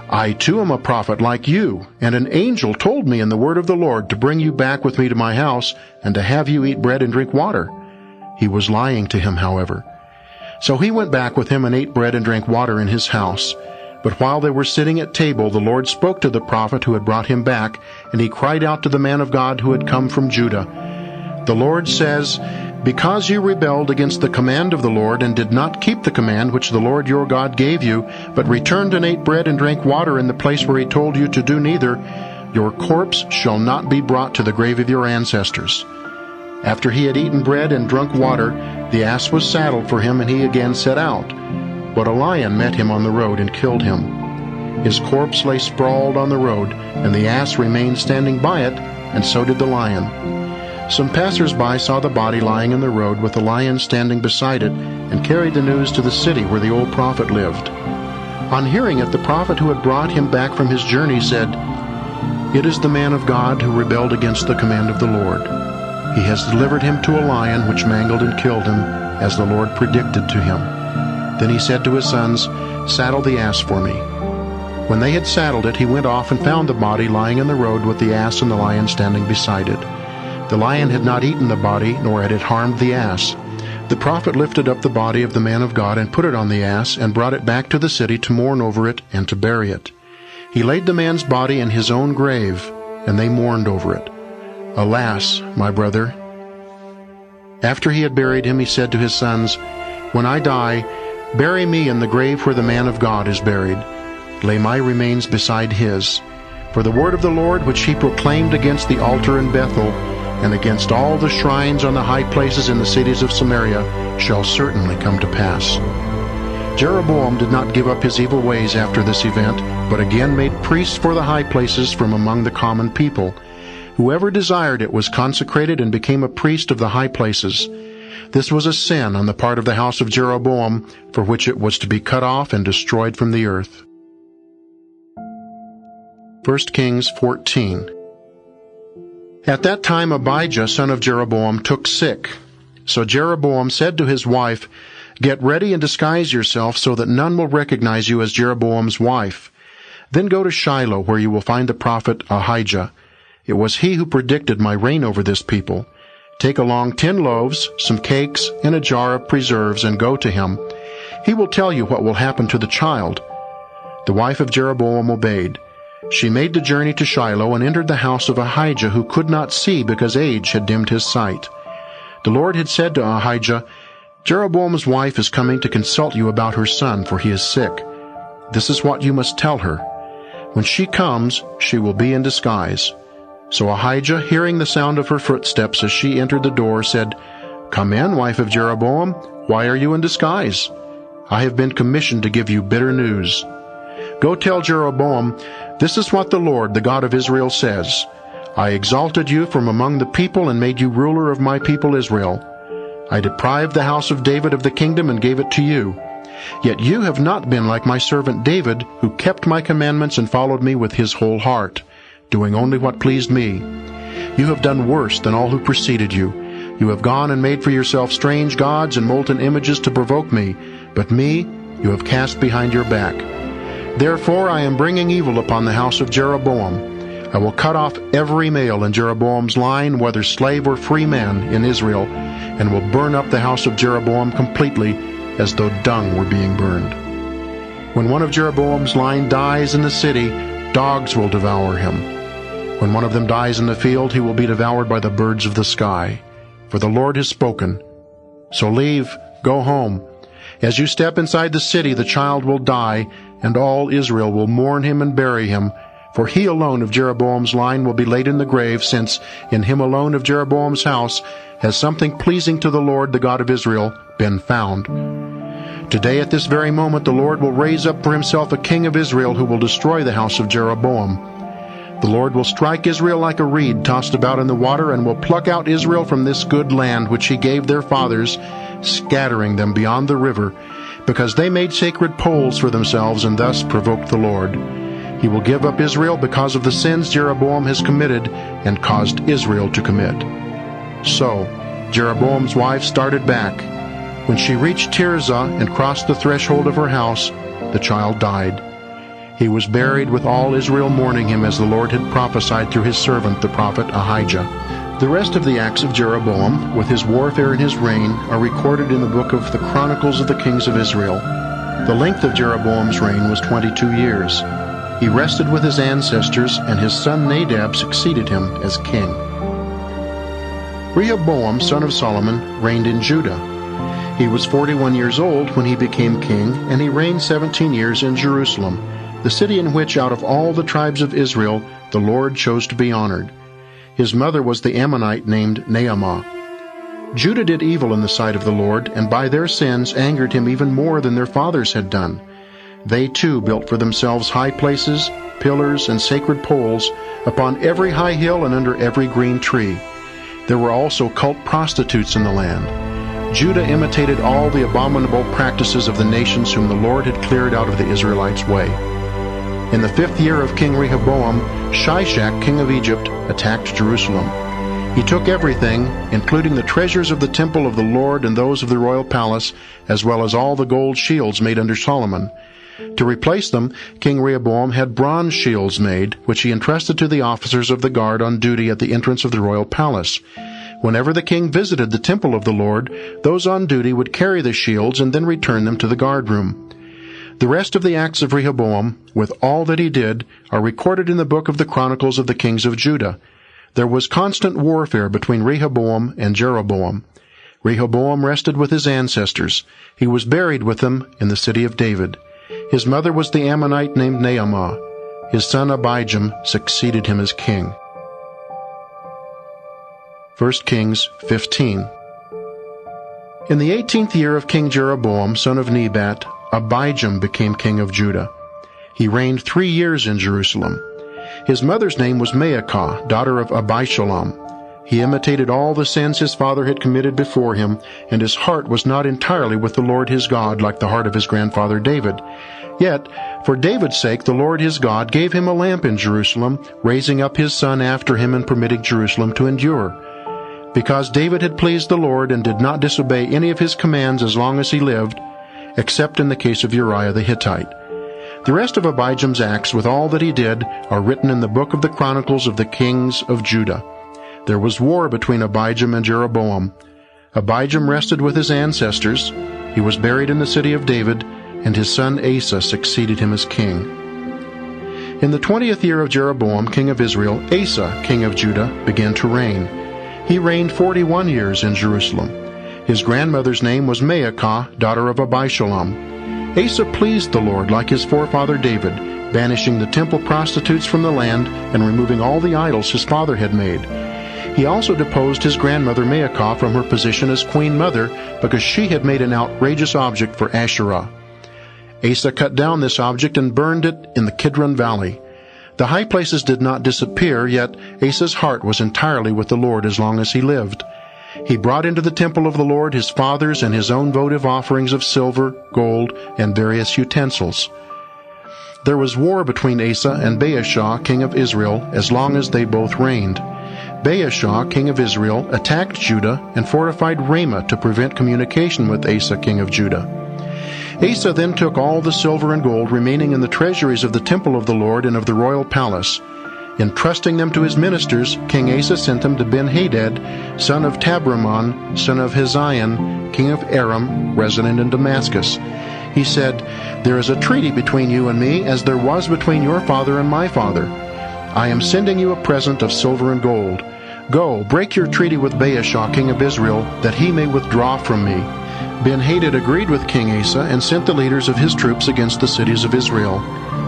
I too am a prophet like you, and an angel told me in the word of the Lord to bring you back with me to my house, and to have you eat bread and drink water. He was lying to him, however. So he went back with him and ate bread and drank water in his house. But while they were sitting at table, the Lord spoke to the prophet who had brought him back, and he cried out to the man of God who had come from Judah. The Lord says, Because you rebelled against the command of the Lord, and did not keep the command which the Lord your God gave you, but returned and ate bread and drank water in the place where he told you to do neither, your corpse shall not be brought to the grave of your ancestors. After he had eaten bread and drunk water, the ass was saddled for him, and he again set out. But a lion met him on the road and killed him. His corpse lay sprawled on the road, and the ass remained standing by it, and so did the lion. Some passers-by saw the body lying in the road with the lion standing beside it, and carried the news to the city where the old prophet lived. On hearing it, the prophet who had brought him back from his journey said, It is the man of God who rebelled against the command of the Lord. He has delivered him to a lion, which mangled and killed him, as the Lord predicted to him. Then he said to his sons, Saddle the ass for me. When they had saddled it, he went off and found the body lying in the road with the ass and the lion standing beside it. The lion had not eaten the body, nor had it harmed the ass. The prophet lifted up the body of the man of God and put it on the ass, and brought it back to the city to mourn over it and to bury it. He laid the man's body in his own grave, and they mourned over it. Alas, my brother. After he had buried him, he said to his sons, When I die, bury me in the grave where the man of God is buried. Lay my remains beside his. For the word of the Lord which he proclaimed against the altar in Bethel, and against all the shrines on the high places in the cities of Samaria, shall certainly come to pass. Jeroboam did not give up his evil ways after this event, but again made priests for the high places from among the common people. Whoever desired it was consecrated and became a priest of the high places. This was a sin on the part of the house of Jeroboam, for which it was to be cut off and destroyed from the earth. 1 Kings 14. At that time Abijah, son of Jeroboam, took sick. So Jeroboam said to his wife, Get ready and disguise yourself so that none will recognize you as Jeroboam's wife. Then go to Shiloh, where you will find the prophet Ahijah. It was he who predicted my reign over this people. Take along 10 loaves, some cakes, and a jar of preserves, and go to him. He will tell you what will happen to the child. The wife of Jeroboam obeyed. She made the journey to Shiloh and entered the house of Ahijah, who could not see because age had dimmed his sight. The Lord had said to Ahijah, "Jeroboam's wife is coming to consult you about her son, for he is sick. This is what you must tell her. When she comes, she will be in disguise." So Ahijah, hearing the sound of her footsteps as she entered the door, said, "Come in, wife of Jeroboam. Why are you in disguise? I have been commissioned to give you bitter news. Go tell Jeroboam, this is what the Lord, the God of Israel, says. I exalted you from among the people and made you ruler of my people Israel. I deprived the house of David of the kingdom and gave it to you. Yet you have not been like my servant David, who kept my commandments and followed me with his whole heart, doing only what pleased me. You have done worse than all who preceded you. You have gone and made for yourself strange gods and molten images to provoke me, but me you have cast behind your back. Therefore I am bringing evil upon the house of Jeroboam. I will cut off every male in Jeroboam's line, whether slave or free man, in Israel, and will burn up the house of Jeroboam completely, as though dung were being burned. When one of Jeroboam's line dies in the city, dogs will devour him. When one of them dies in the field, he will be devoured by the birds of the sky. For the Lord has spoken. So leave, go home. As you step inside the city, the child will die, and all Israel will mourn him and bury him, for he alone of Jeroboam's line will be laid in the grave, since in him alone of Jeroboam's house has something pleasing to the Lord, the God of Israel, been found. Today at this very moment the Lord will raise up for himself a king of Israel who will destroy the house of Jeroboam. The Lord will strike Israel like a reed tossed about in the water, and will pluck out Israel from this good land which he gave their fathers, scattering them beyond the river, because they made sacred poles for themselves and thus provoked the Lord. He will give up Israel because of the sins Jeroboam has committed and caused Israel to commit. So Jeroboam's wife started back. When she reached Tirzah and crossed the threshold of her house, the child died. He was buried with all Israel mourning him, as the Lord had prophesied through his servant the prophet Ahijah. The rest of the acts of Jeroboam, with his warfare and his reign, are recorded in the book of the Chronicles of the Kings of Israel. The length of Jeroboam's reign was 22 years. He rested with his ancestors, and his son Nadab succeeded him as king. Rehoboam, son of Solomon, reigned in Judah. He was 41 years old when he became king, and he reigned 17 years in Jerusalem, the city in which out of all the tribes of Israel the Lord chose to be honored. His mother was the Ammonite named Naamah. Judah did evil in the sight of the Lord, and by their sins angered him even more than their fathers had done. They too built for themselves high places, pillars, and sacred poles upon every high hill and under every green tree. There were also cult prostitutes in the land. Judah imitated all the abominable practices of the nations whom the Lord had cleared out of the Israelites' way. In the 5th year of King Rehoboam, Shishak, king of Egypt, attacked Jerusalem. He took everything, including the treasures of the temple of the Lord and those of the royal palace, as well as all the gold shields made under Solomon. To replace them, King Rehoboam had bronze shields made, which he entrusted to the officers of the guard on duty at the entrance of the royal palace. Whenever the king visited the temple of the Lord, those on duty would carry the shields and then return them to the guard room. The rest of the acts of Rehoboam, with all that he did, are recorded in the book of the Chronicles of the Kings of Judah. There was constant warfare between Rehoboam and Jeroboam. Rehoboam rested with his ancestors. He was buried with them in the city of David. His mother was the Ammonite named Naamah. His son Abijam succeeded him as king. 1 Kings 15. In the 18th year of King Jeroboam, son of Nebat, Abijam became king of Judah. He reigned 3 years in Jerusalem. His mother's name was Maacah, daughter of Abishalom. He imitated all the sins his father had committed before him, and his heart was not entirely with the Lord his God like the heart of his grandfather David. Yet, for David's sake, the Lord his God gave him a lamp in Jerusalem, raising up his son after him and permitting Jerusalem to endure. Because David had pleased the Lord and did not disobey any of his commands as long as he lived, except in the case of Uriah the Hittite. The rest of Abijam's acts, with all that he did, are written in the book of the Chronicles of the Kings of Judah. There was war between Abijam and Jeroboam. Abijam rested with his ancestors. He was buried in the city of David, and his son Asa succeeded him as king. In the 20th year of Jeroboam, king of Israel, Asa, king of Judah, began to reign. He reigned 41 years in Jerusalem. His grandmother's name was Maacah, daughter of Abishalom. Asa pleased the Lord like his forefather David, banishing the temple prostitutes from the land and removing all the idols his father had made. He also deposed his grandmother Maacah from her position as queen mother because she had made an outrageous object for Asherah. Asa cut down this object and burned it in the Kidron Valley. The high places did not disappear, yet Asa's heart was entirely with the Lord as long as he lived. He brought into the temple of the Lord his father's and his own votive offerings of silver, gold, and various utensils. There was war between Asa and Baasha, king of Israel, as long as they both reigned. Baasha, king of Israel, attacked Judah and fortified Ramah to prevent communication with Asa, king of Judah. Asa then took all the silver and gold remaining in the treasuries of the temple of the Lord and of the royal palace. Entrusting them to his ministers, King Asa sent them to Ben-Hadad, son of Tabrimon, son of Hezion, king of Aram, resident in Damascus. He said, "There is a treaty between you and me, as there was between your father and my father. I am sending you a present of silver and gold. Go, break your treaty with Baasha, king of Israel, that he may withdraw from me." Ben-Hadad agreed with King Asa and sent the leaders of his troops against the cities of Israel.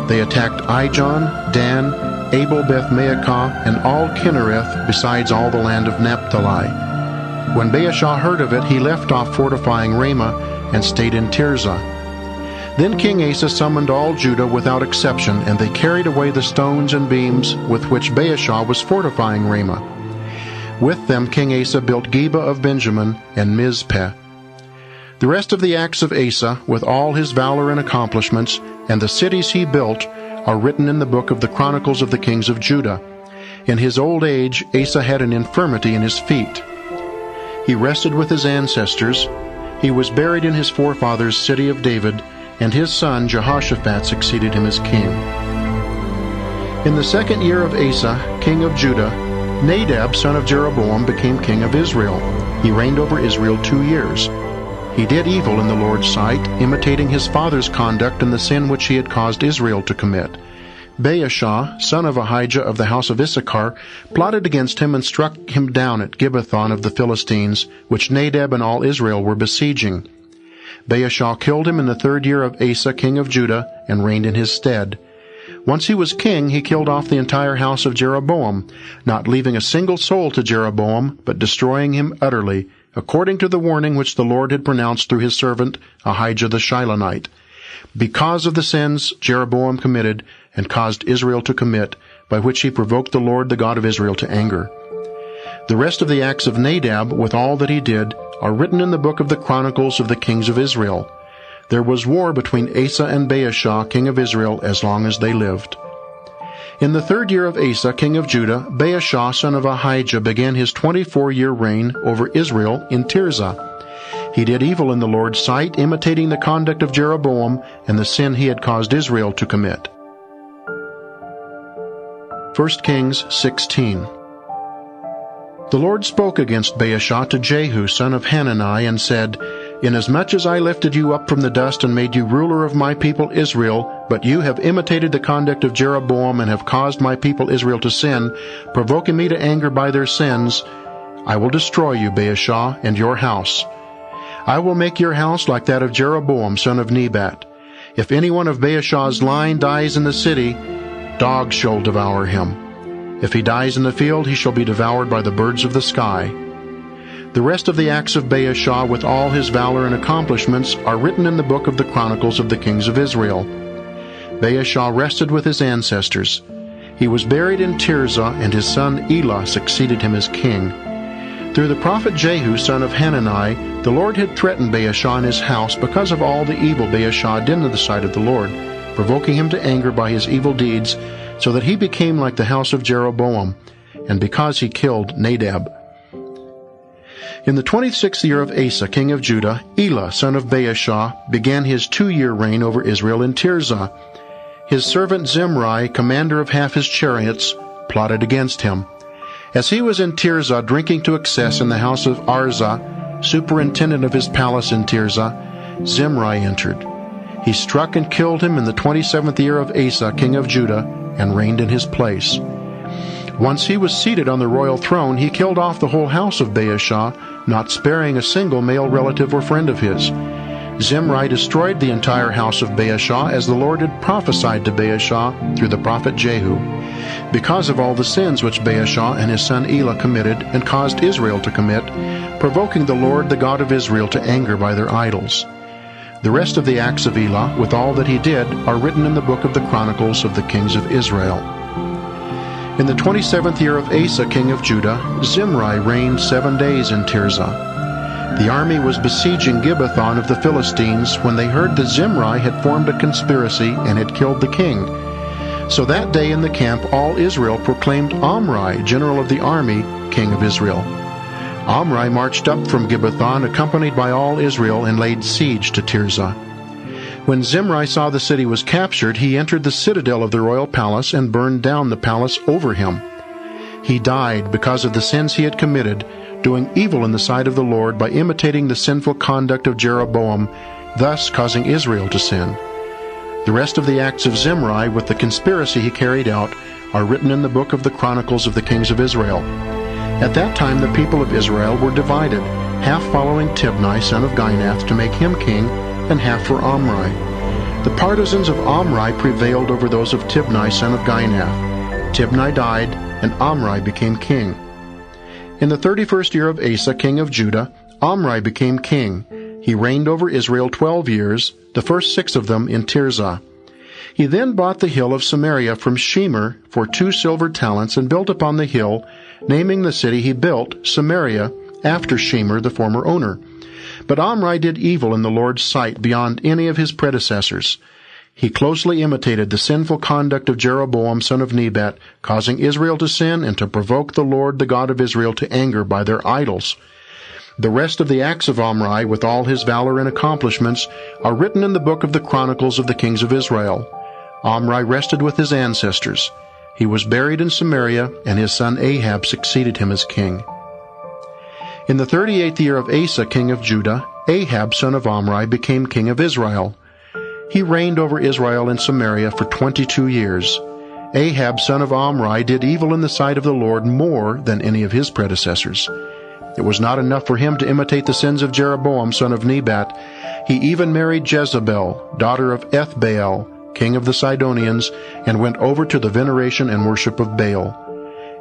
They attacked Ijon, Dan, Abel-Beth-Maacah, and all Kinnereth, besides all the land of Naphtali. When Baasha heard of it, he left off fortifying Ramah and stayed in Tirzah. Then King Asa summoned all Judah without exception, and they carried away the stones and beams with which Baasha was fortifying Ramah. With them King Asa built Geba of Benjamin and Mizpeh. The rest of the acts of Asa, with all his valor and accomplishments, and the cities he built, are written in the book of the Chronicles of the Kings of Judah. In his old age, Asa had an infirmity in his feet. He rested with his ancestors. He was buried in his forefathers' city of David, and his son Jehoshaphat succeeded him as king. In the 2nd year of Asa, king of Judah, Nadab, son of Jeroboam, became king of Israel. He reigned over Israel 2 years. He did evil in the Lord's sight, imitating his father's conduct and the sin which he had caused Israel to commit. Baasha, son of Ahijah of the house of Issachar, plotted against him and struck him down at Gibbethon of the Philistines, which Nadab and all Israel were besieging. Baasha killed him in the 3rd year of Asa, king of Judah, and reigned in his stead. Once he was king, he killed off the entire house of Jeroboam, not leaving a single soul to Jeroboam, but destroying him utterly, according to the warning which the Lord had pronounced through his servant Ahijah the Shilonite, because of the sins Jeroboam committed and caused Israel to commit, by which he provoked the Lord the God of Israel to anger. The rest of the acts of Nadab, with all that he did, are written in the book of the Chronicles of the Kings of Israel. There was war between Asa and Baasha, king of Israel, as long as they lived. In the 3rd year of Asa, king of Judah, Baasha, son of Ahijah, began his 24-year reign over Israel in Tirzah. He did evil in the Lord's sight, imitating the conduct of Jeroboam and the sin he had caused Israel to commit. 1 Kings 16. The Lord spoke against Baasha to Jehu, son of Hanani, and said, "Inasmuch as I lifted you up from the dust and made you ruler of my people Israel, but you have imitated the conduct of Jeroboam and have caused my people Israel to sin, provoking me to anger by their sins, I will destroy you, Baasha, and your house. I will make your house like that of Jeroboam, son of Nebat. If anyone of Baasha's line dies in the city, dogs shall devour him. If he dies in the field, he shall be devoured by the birds of the sky." The rest of the acts of Baasha, with all his valor and accomplishments, are written in the book of the Chronicles of the Kings of Israel. Baasha rested with his ancestors. He was buried in Tirzah, and his son Elah succeeded him as king. Through the prophet Jehu, son of Hanani, the Lord had threatened Baasha and his house because of all the evil Baasha did in the sight of the Lord, provoking him to anger by his evil deeds, so that he became like the house of Jeroboam, and because he killed Nadab. In the 26th year of Asa, king of Judah, Elah, son of Baasha, began his 2-year reign over Israel in Tirzah. His servant Zimri, commander of half his chariots, plotted against him. As he was in Tirzah drinking to excess in the house of Arzah, superintendent of his palace in Tirzah, Zimri entered. He struck and killed him in the 27th year of Asa, king of Judah, and reigned in his place. Once he was seated on the royal throne, he killed off the whole house of Baasha, not sparing a single male relative or friend of his. Zimri destroyed the entire house of Baasha, as the Lord had prophesied to Baasha through the prophet Jehu, because of all the sins which Baasha and his son Elah committed and caused Israel to commit, provoking the Lord, the God of Israel, to anger by their idols. The rest of the acts of Elah, with all that he did, are written in the book of the Chronicles of the Kings of Israel. In the 27th year of Asa, king of Judah, Zimri reigned 7 days in Tirzah. The army was besieging Gibbethon of the Philistines when they heard that Zimri had formed a conspiracy and had killed the king. So that day in the camp all Israel proclaimed Omri, general of the army, king of Israel. Omri marched up from Gibbethon accompanied by all Israel and laid siege to Tirzah. When Zimri saw the city was captured, he entered the citadel of the royal palace and burned down the palace over him. He died because of the sins he had committed, doing evil in the sight of the Lord by imitating the sinful conduct of Jeroboam, thus causing Israel to sin. The rest of the acts of Zimri, with the conspiracy he carried out, are written in the book of the Chronicles of the Kings of Israel. At that time the people of Israel were divided, half following Tibni, son of Ginath, to make him king, and half for Omri. The partisans of Omri prevailed over those of Tibni, son of Ginath. Tibni died, and Omri became king. In the 31st year of Asa, king of Judah, Omri became king. He reigned over Israel 12 years, the first 6 of them in Tirzah. He then bought the hill of Samaria from Shemer for 2 silver talents and built upon the hill, naming the city he built Samaria, after Shemer, the former owner. But Omri did evil in the Lord's sight beyond any of his predecessors. He closely imitated the sinful conduct of Jeroboam son of Nebat, causing Israel to sin and to provoke the Lord, the God of Israel, to anger by their idols. The rest of the acts of Omri, with all his valor and accomplishments, are written in the book of the Chronicles of the Kings of Israel. Omri rested with his ancestors. He was buried in Samaria, and his son Ahab succeeded him as king. In the 38th year of Asa, king of Judah, Ahab son of Omri became king of Israel. He reigned over Israel in Samaria for 22 years. Ahab son of Omri did evil in the sight of the Lord more than any of his predecessors. It was not enough for him to imitate the sins of Jeroboam son of Nebat. He even married Jezebel, daughter of Ethbaal, king of the Sidonians, and went over to the veneration and worship of Baal.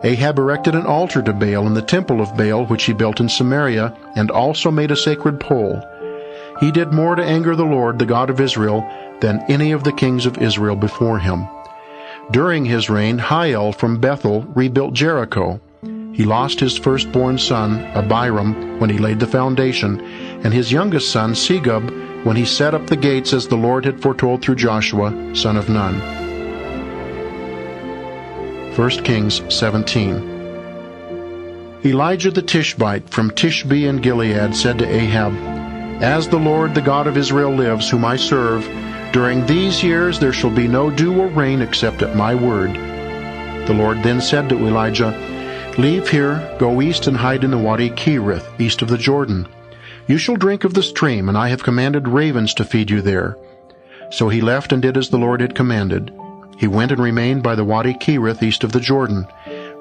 Ahab erected an altar to Baal in the temple of Baal which he built in Samaria, and also made a sacred pole. He did more to anger the Lord, the God of Israel, than any of the kings of Israel before him. During his reign, Hiel from Bethel rebuilt Jericho. He lost his firstborn son, Abiram, when he laid the foundation, and his youngest son, Segub, when he set up the gates as the Lord had foretold through Joshua, son of Nun. 1 Kings 17. Elijah the Tishbite from Tishbe in Gilead said to Ahab, "As the Lord, the God of Israel lives, whom I serve, during these years there shall be no dew or rain except at my word." The Lord then said to Elijah, "Leave here, go east and hide in the Wadi Cherith, east of the Jordan. You shall drink of the stream, and I have commanded ravens to feed you there." So he left and did as the Lord had commanded. He went and remained by the Wadi Cherith east of the Jordan.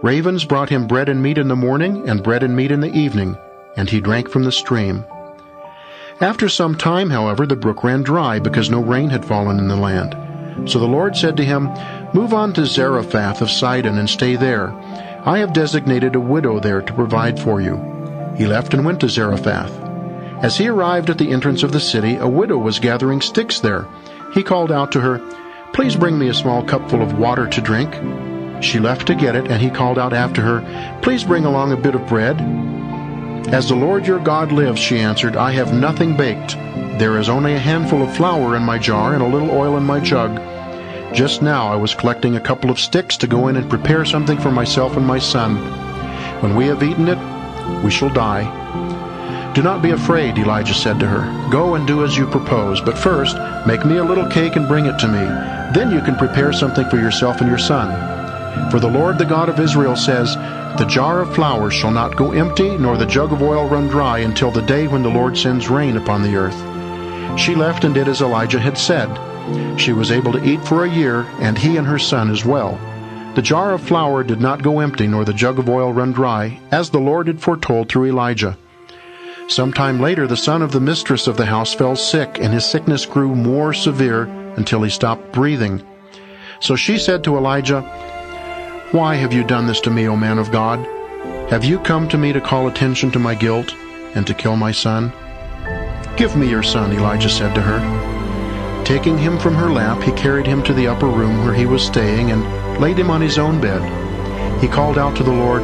Ravens brought him bread and meat in the morning, and bread and meat in the evening, and he drank from the stream. After some time, however, the brook ran dry, because no rain had fallen in the land. So the Lord said to him, "Move on to Zarephath of Sidon and stay there. I have designated a widow there to provide for you." He left and went to Zarephath. As he arrived at the entrance of the city, a widow was gathering sticks there. He called out to her, "Please bring me a small cupful of water to drink." She left to get it, and he called out after her, "Please bring along a bit of bread." "As the Lord your God lives," she answered, "I have nothing baked. There is only a handful of flour in my jar and a little oil in my jug. Just now I was collecting a couple of sticks to go in and prepare something for myself and my son. When we have eaten it, we shall die." "Do not be afraid," Elijah said to her. "Go and do as you propose, but first make me a little cake and bring it to me. Then you can prepare something for yourself and your son. For the Lord, the God of Israel, says, 'The jar of flour shall not go empty, nor the jug of oil run dry, until the day when the Lord sends rain upon the earth.'" She left and did as Elijah had said. She was able to eat for a year, and he and her son as well. The jar of flour did not go empty, nor the jug of oil run dry, as the Lord had foretold through Elijah. Some time later, the son of the mistress of the house fell sick, and his sickness grew more severe until he stopped breathing. So she said to Elijah, "Why have you done this to me, O man of God? Have you come to me to call attention to my guilt and to kill my son?" "Give me your son," Elijah said to her. Taking him from her lap, he carried him to the upper room where he was staying and laid him on his own bed. He called out to the Lord,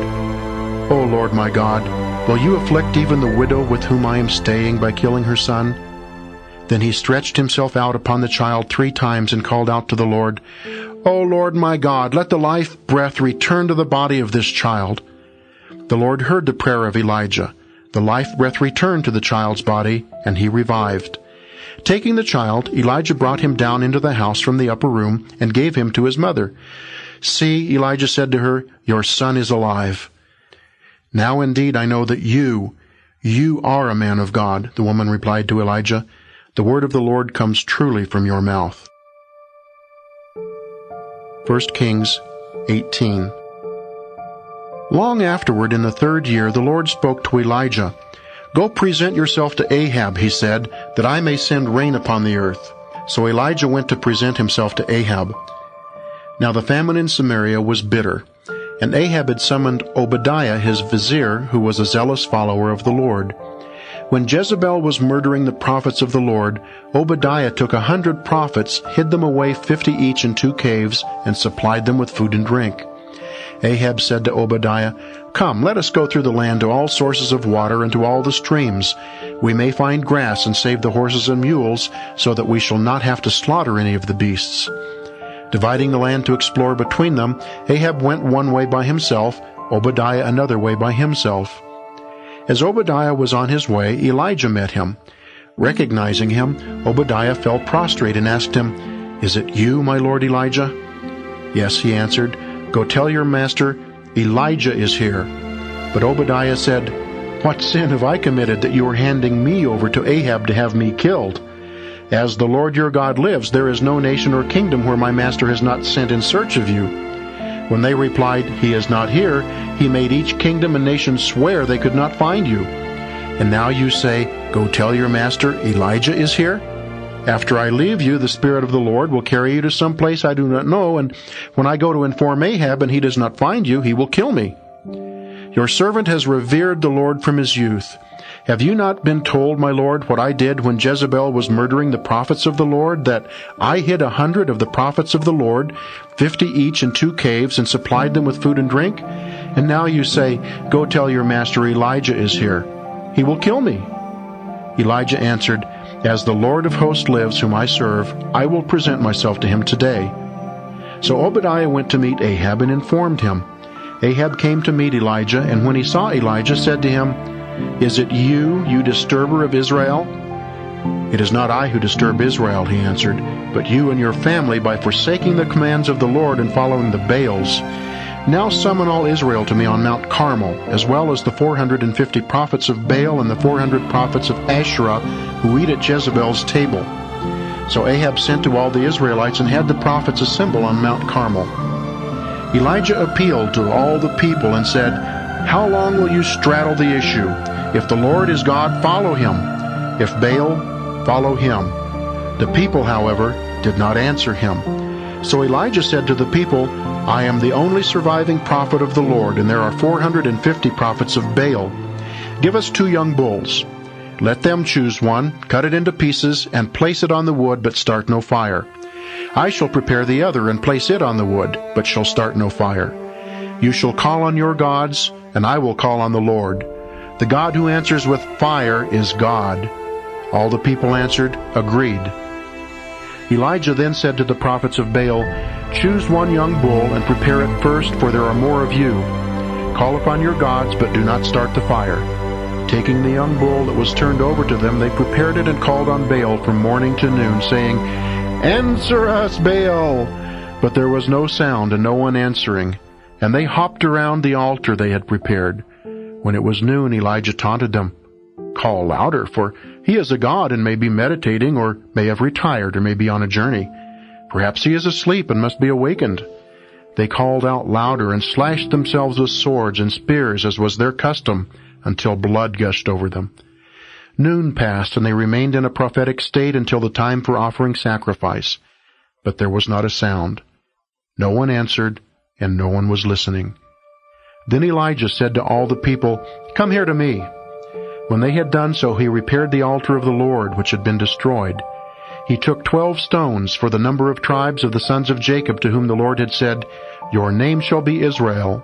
"O Lord my God, will you afflict even the widow with whom I am staying by killing her son?" Then he stretched himself out upon the child 3 times and called out to the Lord, "O Lord my God, let the life breath return to the body of this child." The Lord heard the prayer of Elijah. The life breath returned to the child's body, and he revived. Taking the child, Elijah brought him down into the house from the upper room and gave him to his mother. "See," Elijah said to her, "your son is alive." "Now indeed I know that you are a man of God," the woman replied to Elijah. "The word of the Lord comes truly from your mouth." 1 Kings 18. Long afterward, in the 3rd year, the Lord spoke to Elijah. "Go present yourself to Ahab," he said, "that I may send rain upon the earth." So Elijah went to present himself to Ahab. Now the famine in Samaria was bitter, and Ahab had summoned Obadiah his vizier, who was a zealous follower of the Lord. When Jezebel was murdering the prophets of the Lord, Obadiah took 100 prophets, hid them away 50 each in 2 caves, and supplied them with food and drink. Ahab said to Obadiah, "Come, let us go through the land to all sources of water and to all the streams. We may find grass and save the horses and mules, so that we shall not have to slaughter any of the beasts." Dividing the land to explore between them, Ahab went one way by himself, Obadiah another way by himself. As Obadiah was on his way, Elijah met him. Recognizing him, Obadiah fell prostrate and asked him, "Is it you, my lord Elijah?" "Yes," he answered. "Go tell your master, Elijah is here." But Obadiah said, "What sin have I committed that you are handing me over to Ahab to have me killed? As the Lord your God lives, there is no nation or kingdom where my master has not sent in search of you." When they replied, "He is not here," he made each kingdom and nation swear they could not find you. And now you say, "Go tell your master, Elijah is here"? After I leave you, the Spirit of the Lord will carry you to some place I do not know, and when I go to inform Ahab and he does not find you, he will kill me. Your servant has revered the Lord from his youth. Have you not been told, my lord, what I did when Jezebel was murdering the prophets of the Lord, that I hid 100 of the prophets of the Lord, 50 each in 2 caves, and supplied them with food and drink? And now you say, "Go tell your master Elijah is here." He will kill me. Elijah answered, "As the Lord of hosts lives, whom I serve, I will present myself to him today." So Obadiah went to meet Ahab and informed him. Ahab came to meet Elijah, and when he saw Elijah, said to him, "Is it you, you disturber of Israel?" "It is not I who disturb Israel," he answered, "but you and your family by forsaking the commands of the Lord and following the Baals. Now summon all Israel to me on Mount Carmel, as well as the 450 prophets of Baal and the 400 prophets of Asherah who eat at Jezebel's table." So Ahab sent to all the Israelites and had the prophets assemble on Mount Carmel. Elijah appealed to all the people and said, "How long will you straddle the issue? If the Lord is God, follow him. If Baal, follow him." The people, however, did not answer him. So Elijah said to the people, "I am the only surviving prophet of the Lord, and there are 450 prophets of Baal. Give us 2 young bulls. Let them choose one, cut it into pieces, and place it on the wood, but start no fire. I shall prepare the other and place it on the wood, but shall start no fire. You shall call on your gods, and I will call on the Lord. The God who answers with fire is God." All the people answered, "Agreed." Elijah then said to the prophets of Baal, "Choose one young bull and prepare it first, for there are more of you. Call upon your gods, but do not start the fire." Taking the young bull that was turned over to them, they prepared it and called on Baal from morning to noon, saying, "Answer us, Baal!" But there was no sound and no one answering, and they hopped around the altar they had prepared. When it was noon, Elijah taunted them, "Call louder, for He is a god and may be meditating, or may have retired, or may be on a journey. Perhaps he is asleep and must be awakened." They called out louder and slashed themselves with swords and spears, as was their custom, until blood gushed over them. Noon passed, and they remained in a prophetic state until the time for offering sacrifice. But there was not a sound. No one answered, and no one was listening. Then Elijah said to all the people, "Come here to me." When they had done so, he repaired the altar of the Lord, which had been destroyed. He took 12 stones for the number of tribes of the sons of Jacob, to whom the Lord had said, "Your name shall be Israel."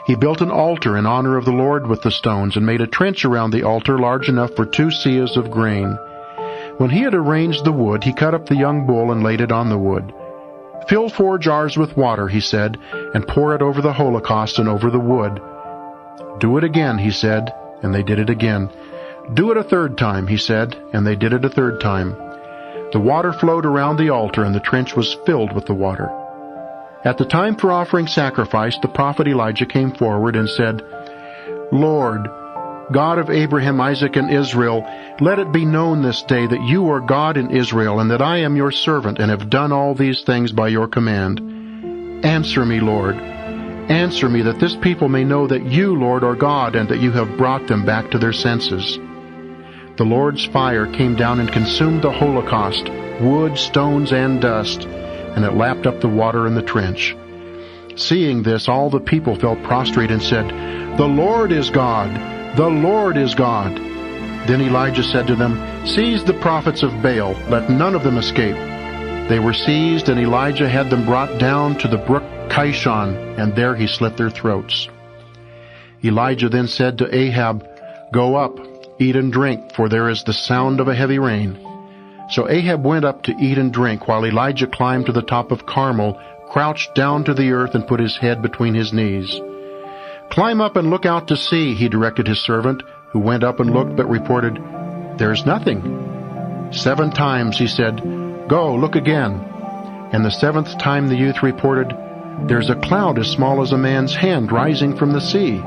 He built an altar in honor of the Lord with the stones, and made a trench around the altar large enough for 2 seahs of grain. When he had arranged the wood, he cut up the young bull and laid it on the wood. "Fill 4 jars with water," he said, "and pour it over the holocaust and over the wood." "Do it again," he said, and they did it again. "Do it a 3rd time," he said, and they did it a 3rd time. The water flowed around the altar, and the trench was filled with the water. At the time for offering sacrifice, the prophet Elijah came forward and said, "Lord, God of Abraham, Isaac, and Israel, let it be known this day that you are God in Israel, and that I am your servant, and have done all these things by your command. Answer me, Lord. Answer me, that this people may know that you, Lord, are God, and that you have brought them back to their senses." The Lord's fire came down and consumed the holocaust, wood, stones, and dust, and it lapped up the water in the trench. Seeing this, all the people fell prostrate and said, "The Lord is God! The Lord is God!" Then Elijah said to them, "Seize the prophets of Baal, let none of them escape." They were seized, and Elijah had them brought down to the brook Kishon, and there he slit their throats. Elijah then said to Ahab, "Go up, eat and drink, for there is the sound of a heavy rain." So Ahab went up to eat and drink, while Elijah climbed to the top of Carmel, crouched down to the earth, and put his head between his knees. "Climb up and look out to sea," he directed his servant, who went up and looked, but reported, "There's nothing." 7 times he said, "Go, look again." And the 7th time the youth reported, "There's a cloud as small as a man's hand rising from the sea."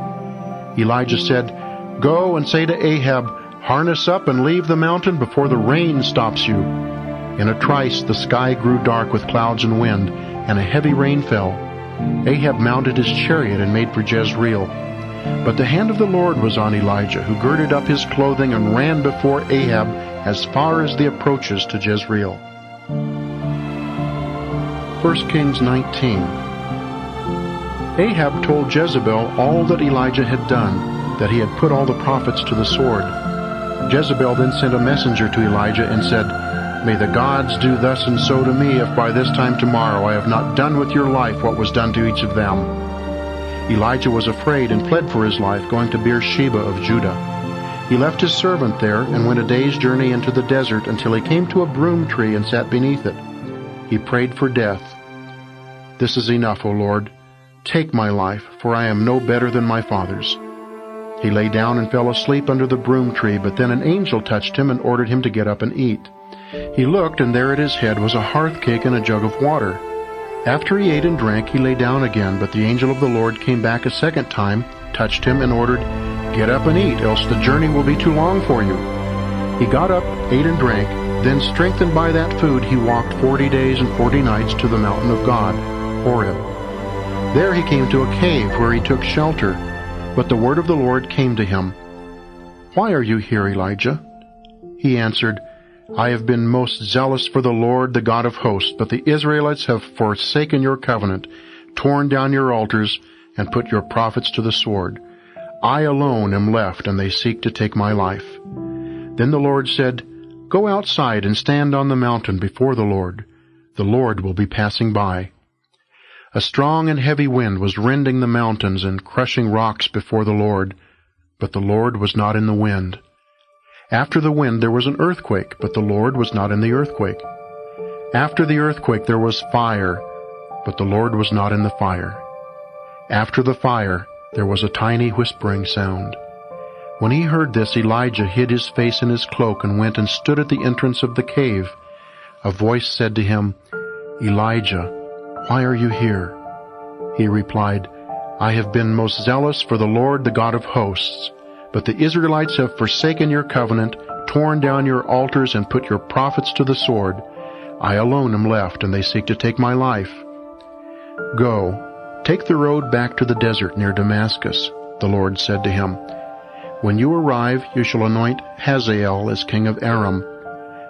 Elijah said, "Go and say to Ahab, harness up and leave the mountain before the rain stops you." In a trice the sky grew dark with clouds and wind, and a heavy rain fell. Ahab mounted his chariot and made for Jezreel. But the hand of the Lord was on Elijah, who girded up his clothing and ran before Ahab as far as the approaches to Jezreel. 1 Kings 19. Ahab told Jezebel all that Elijah had done, that he had put all the prophets to the sword. Jezebel then sent a messenger to Elijah and said, "May the gods do thus and so to me, if by this time tomorrow I have not done with your life what was done to each of them." Elijah was afraid and fled for his life, going to Beersheba of Judah. He left his servant there and went a day's journey into the desert until he came to a broom tree and sat beneath it. He prayed for death. "This is enough, O Lord. Take my life, for I am no better than my fathers." He lay down and fell asleep under the broom tree, but then an angel touched him and ordered him to get up and eat. He looked, and there at his head was a hearth cake and a jug of water. After he ate and drank, he lay down again, but the angel of the Lord came back a 2nd time, touched him, and ordered, "Get up and eat, else the journey will be too long for you." He got up, ate and drank, then strengthened by that food he walked 40 days and 40 nights to the mountain of God, Horeb. There he came to a cave where he took shelter, but the word of the Lord came to him. "Why are you here, Elijah?" He answered, "I have been most zealous for the Lord, the God of hosts, but the Israelites have forsaken your covenant, torn down your altars, and put your prophets to the sword. I alone am left, and they seek to take my life." Then the Lord said, "Go outside and stand on the mountain before the Lord. The Lord will be passing by." A strong and heavy wind was rending the mountains and crushing rocks before the Lord, but the Lord was not in the wind. After the wind there was an earthquake, but the Lord was not in the earthquake. After the earthquake there was fire, but the Lord was not in the fire. After the fire there was a tiny whispering sound. When he heard this, Elijah hid his face in his cloak and went and stood at the entrance of the cave. A voice said to him, "Elijah, why are you here?" He replied, "I have been most zealous for the Lord, the God of hosts. But the Israelites have forsaken your covenant, torn down your altars, and put your prophets to the sword. I alone am left, and they seek to take my life. Go, take the road back to the desert near Damascus, the Lord said to him. When you arrive, you shall anoint Hazael as king of Aram.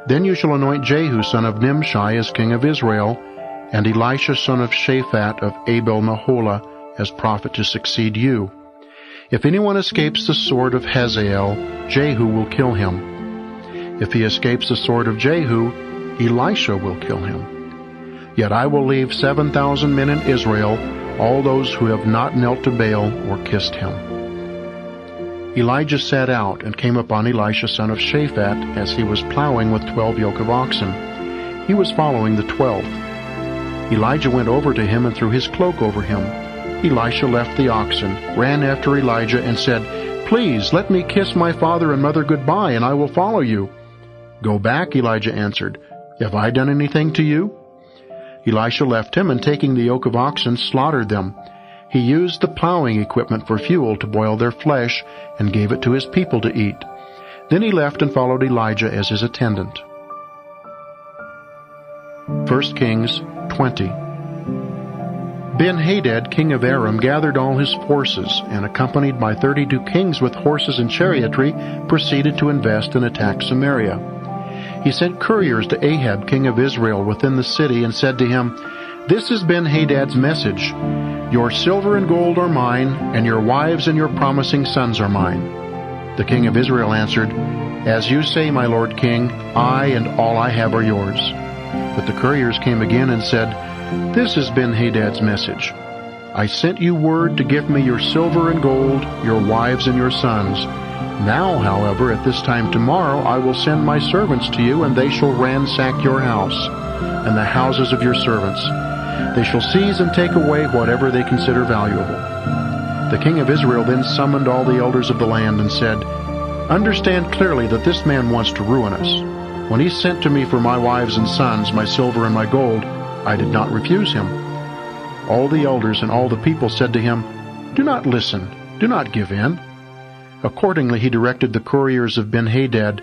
Then you shall anoint Jehu son of Nimshi as king of Israel, and Elisha son of Shaphat of Abel-Meholah as prophet to succeed you. If anyone escapes the sword of Hazael, Jehu will kill him. If he escapes the sword of Jehu, Elisha will kill him. Yet I will leave 7,000 men in Israel, all those who have not knelt to Baal or kissed him. Elijah set out and came upon Elisha son of Shaphat as he was plowing with 12 yoke of oxen. He was following the 12th. Elijah went over to him and threw his cloak over him. Elisha left the oxen, ran after Elijah, and said, "Please, let me kiss my father and mother goodbye, and I will follow you." "Go back," Elijah answered. "Have I done anything to you?" Elisha left him, and taking the yoke of oxen, slaughtered them. He used the plowing equipment for fuel to boil their flesh, and gave it to his people to eat. Then he left and followed Elijah as his attendant. 1 Kings 20. Ben-Hadad, king of Aram, gathered all his forces, and accompanied by 32 kings with horses and chariotry, proceeded to invest and attack Samaria. He sent couriers to Ahab, king of Israel, within the city, and said to him, "This is Ben-Hadad's message. Your silver and gold are mine, and your wives and your promising sons are mine." The king of Israel answered, "As you say, my lord king, I and all I have are yours." But the couriers came again and said, "This is Ben-Hadad's message. I sent you word to give me your silver and gold, your wives and your sons. Now, however, at this time tomorrow I will send my servants to you, and they shall ransack your house, and the houses of your servants. They shall seize and take away whatever they consider valuable." The king of Israel then summoned all the elders of the land and said, "Understand clearly that this man wants to ruin us. When he sent to me for my wives and sons, my silver and my gold, I did not refuse him." All the elders and all the people said to him, "Do not listen, do not give in." Accordingly he directed the couriers of Ben-Hadad,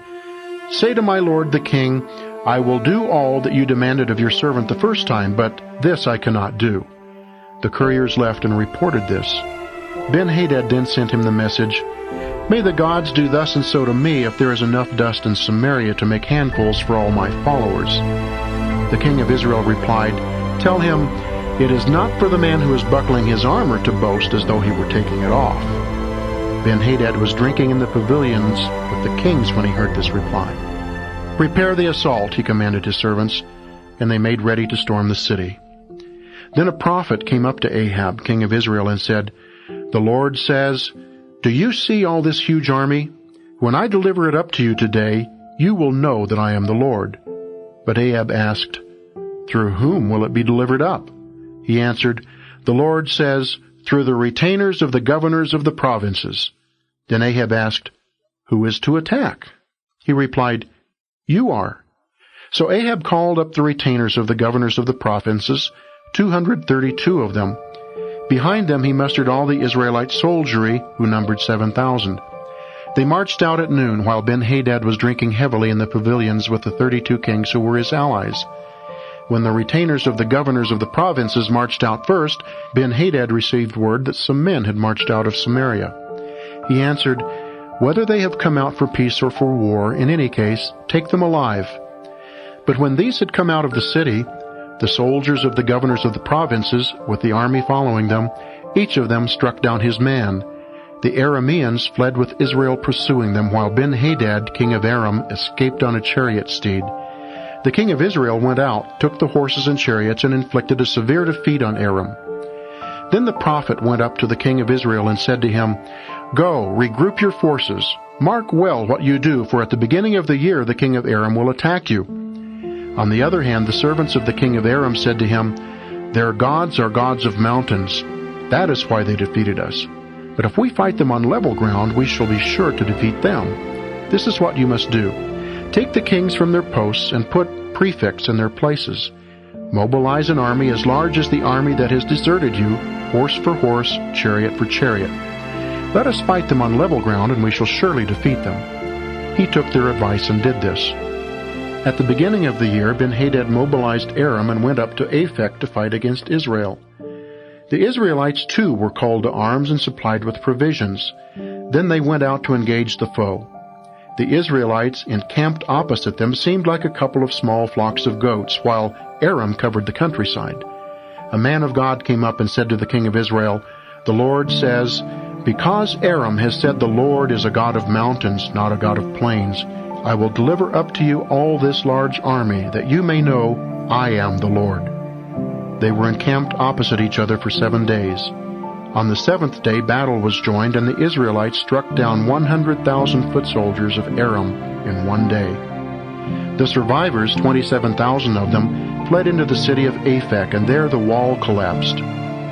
"Say to my lord the king, I will do all that you demanded of your servant the first time, but this I cannot do." The couriers left and reported this. Ben-Hadad then sent him the message, "May the gods do thus and so to me if there is enough dust in Samaria to make handfuls for all my followers." The king of Israel replied, "Tell him, it is not for the man who is buckling his armor to boast as though he were taking it off." Ben-Hadad was drinking in the pavilions with the kings when he heard this reply. "Prepare the assault," he commanded his servants, and they made ready to storm the city. Then a prophet came up to Ahab, king of Israel, and said, "The Lord says, do you see all this huge army? When I deliver it up to you today, you will know that I am the Lord." But Ahab asked, "Through whom will it be delivered up?" He answered, "The Lord says, through the retainers of the governors of the provinces." Then Ahab asked, "Who is to attack?" He replied, "You are." So Ahab called up the retainers of the governors of the provinces, 232 of them. Behind them he mustered all the Israelite soldiery, who numbered 7,000. They marched out at noon, while Ben-Hadad was drinking heavily in the pavilions with the 32 kings who were his allies. When the retainers of the governors of the provinces marched out first, Ben-Hadad received word that some men had marched out of Samaria. He answered, "Whether they have come out for peace or for war, in any case, take them alive." But when these had come out of the city, the soldiers of the governors of the provinces, with the army following them, each of them struck down his man. The Arameans fled with Israel pursuing them, while Ben-Hadad, king of Aram, escaped on a chariot steed. The king of Israel went out, took the horses and chariots, and inflicted a severe defeat on Aram. Then the prophet went up to the king of Israel and said to him, "Go, regroup your forces. Mark well what you do, for at the beginning of the year the king of Aram will attack you." On the other hand, the servants of the king of Aram said to him, "Their gods are gods of mountains. That is why they defeated us. But if we fight them on level ground, we shall be sure to defeat them. This is what you must do. Take the kings from their posts and put prefects in their places. Mobilize an army as large as the army that has deserted you, horse for horse, chariot for chariot. "Let us fight them on level ground, and we shall surely defeat them." He took their advice and did this. At the beginning of the year, Ben-Hadad mobilized Aram and went up to Aphek to fight against Israel. The Israelites too were called to arms and supplied with provisions. Then they went out to engage the foe. The Israelites, encamped opposite them, seemed like a couple of small flocks of goats, while Aram covered the countryside. A man of God came up and said to the king of Israel, "The Lord says, because Aram has said the Lord is a God of mountains, not a God of plains, I will deliver up to you all this large army, that you may know I am the Lord." They were encamped opposite each other for 7 days. On the 7th day battle was joined, and the Israelites struck down 100,000 foot soldiers of Aram in 1 day. The survivors, 27,000 of them, fled into the city of Aphek, and there the wall collapsed.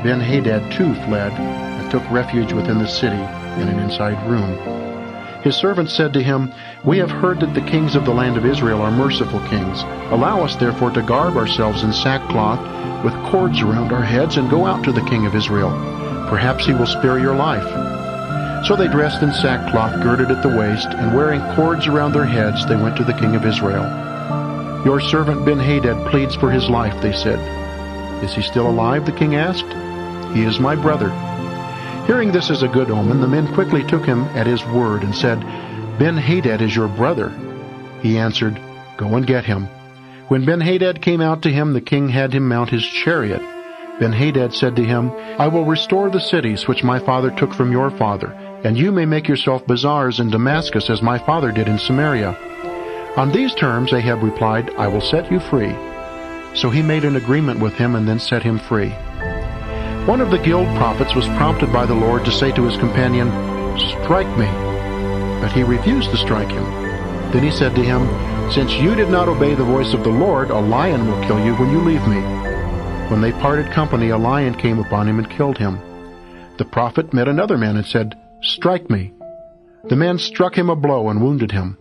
Ben-Hadad too fled, and took refuge within the city in an inside room. His servants said to him, "We have heard that the kings of the land of Israel are merciful kings. Allow us therefore to garb ourselves in sackcloth, with cords around our heads, and go out to the king of Israel. Perhaps he will spare your life." So they dressed in sackcloth girded at the waist, and wearing cords around their heads, they went to the king of Israel. "Your servant Ben-Hadad pleads for his life," they said. "Is he still alive?" the king asked. "He is my brother." Hearing this as a good omen, the men quickly took him at his word and said, "Ben-Hadad is your brother." He answered, "Go and get him." When Ben-Hadad came out to him, the king had him mount his chariot. Ben-Hadad said to him, "I will restore the cities which my father took from your father, and you may make yourself bazaars in Damascus as my father did in Samaria." On these terms Ahab replied, "I will set you free." So he made an agreement with him and then set him free. One of the guild prophets was prompted by the Lord to say to his companion, "Strike me." But he refused to strike him. Then he said to him, "Since you did not obey the voice of the Lord, a lion will kill you when you leave me." When they parted company, a lion came upon him and killed him. The prophet met another man and said, "Strike me." The man struck him a blow and wounded him.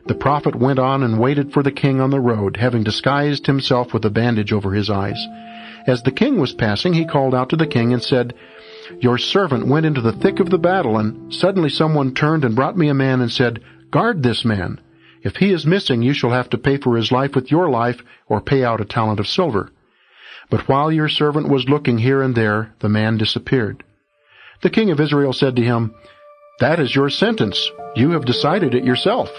The prophet went on and waited for the king on the road, having disguised himself with a bandage over his eyes. As the king was passing, he called out to the king and said, "Your servant went into the thick of the battle, and suddenly someone turned and brought me a man and said, 'Guard this man. If he is missing, you shall have to pay for his life with your life, or pay out a talent of silver.' But while your servant was looking here and there, the man disappeared." The king of Israel said to him, "That is your sentence. You have decided it yourself."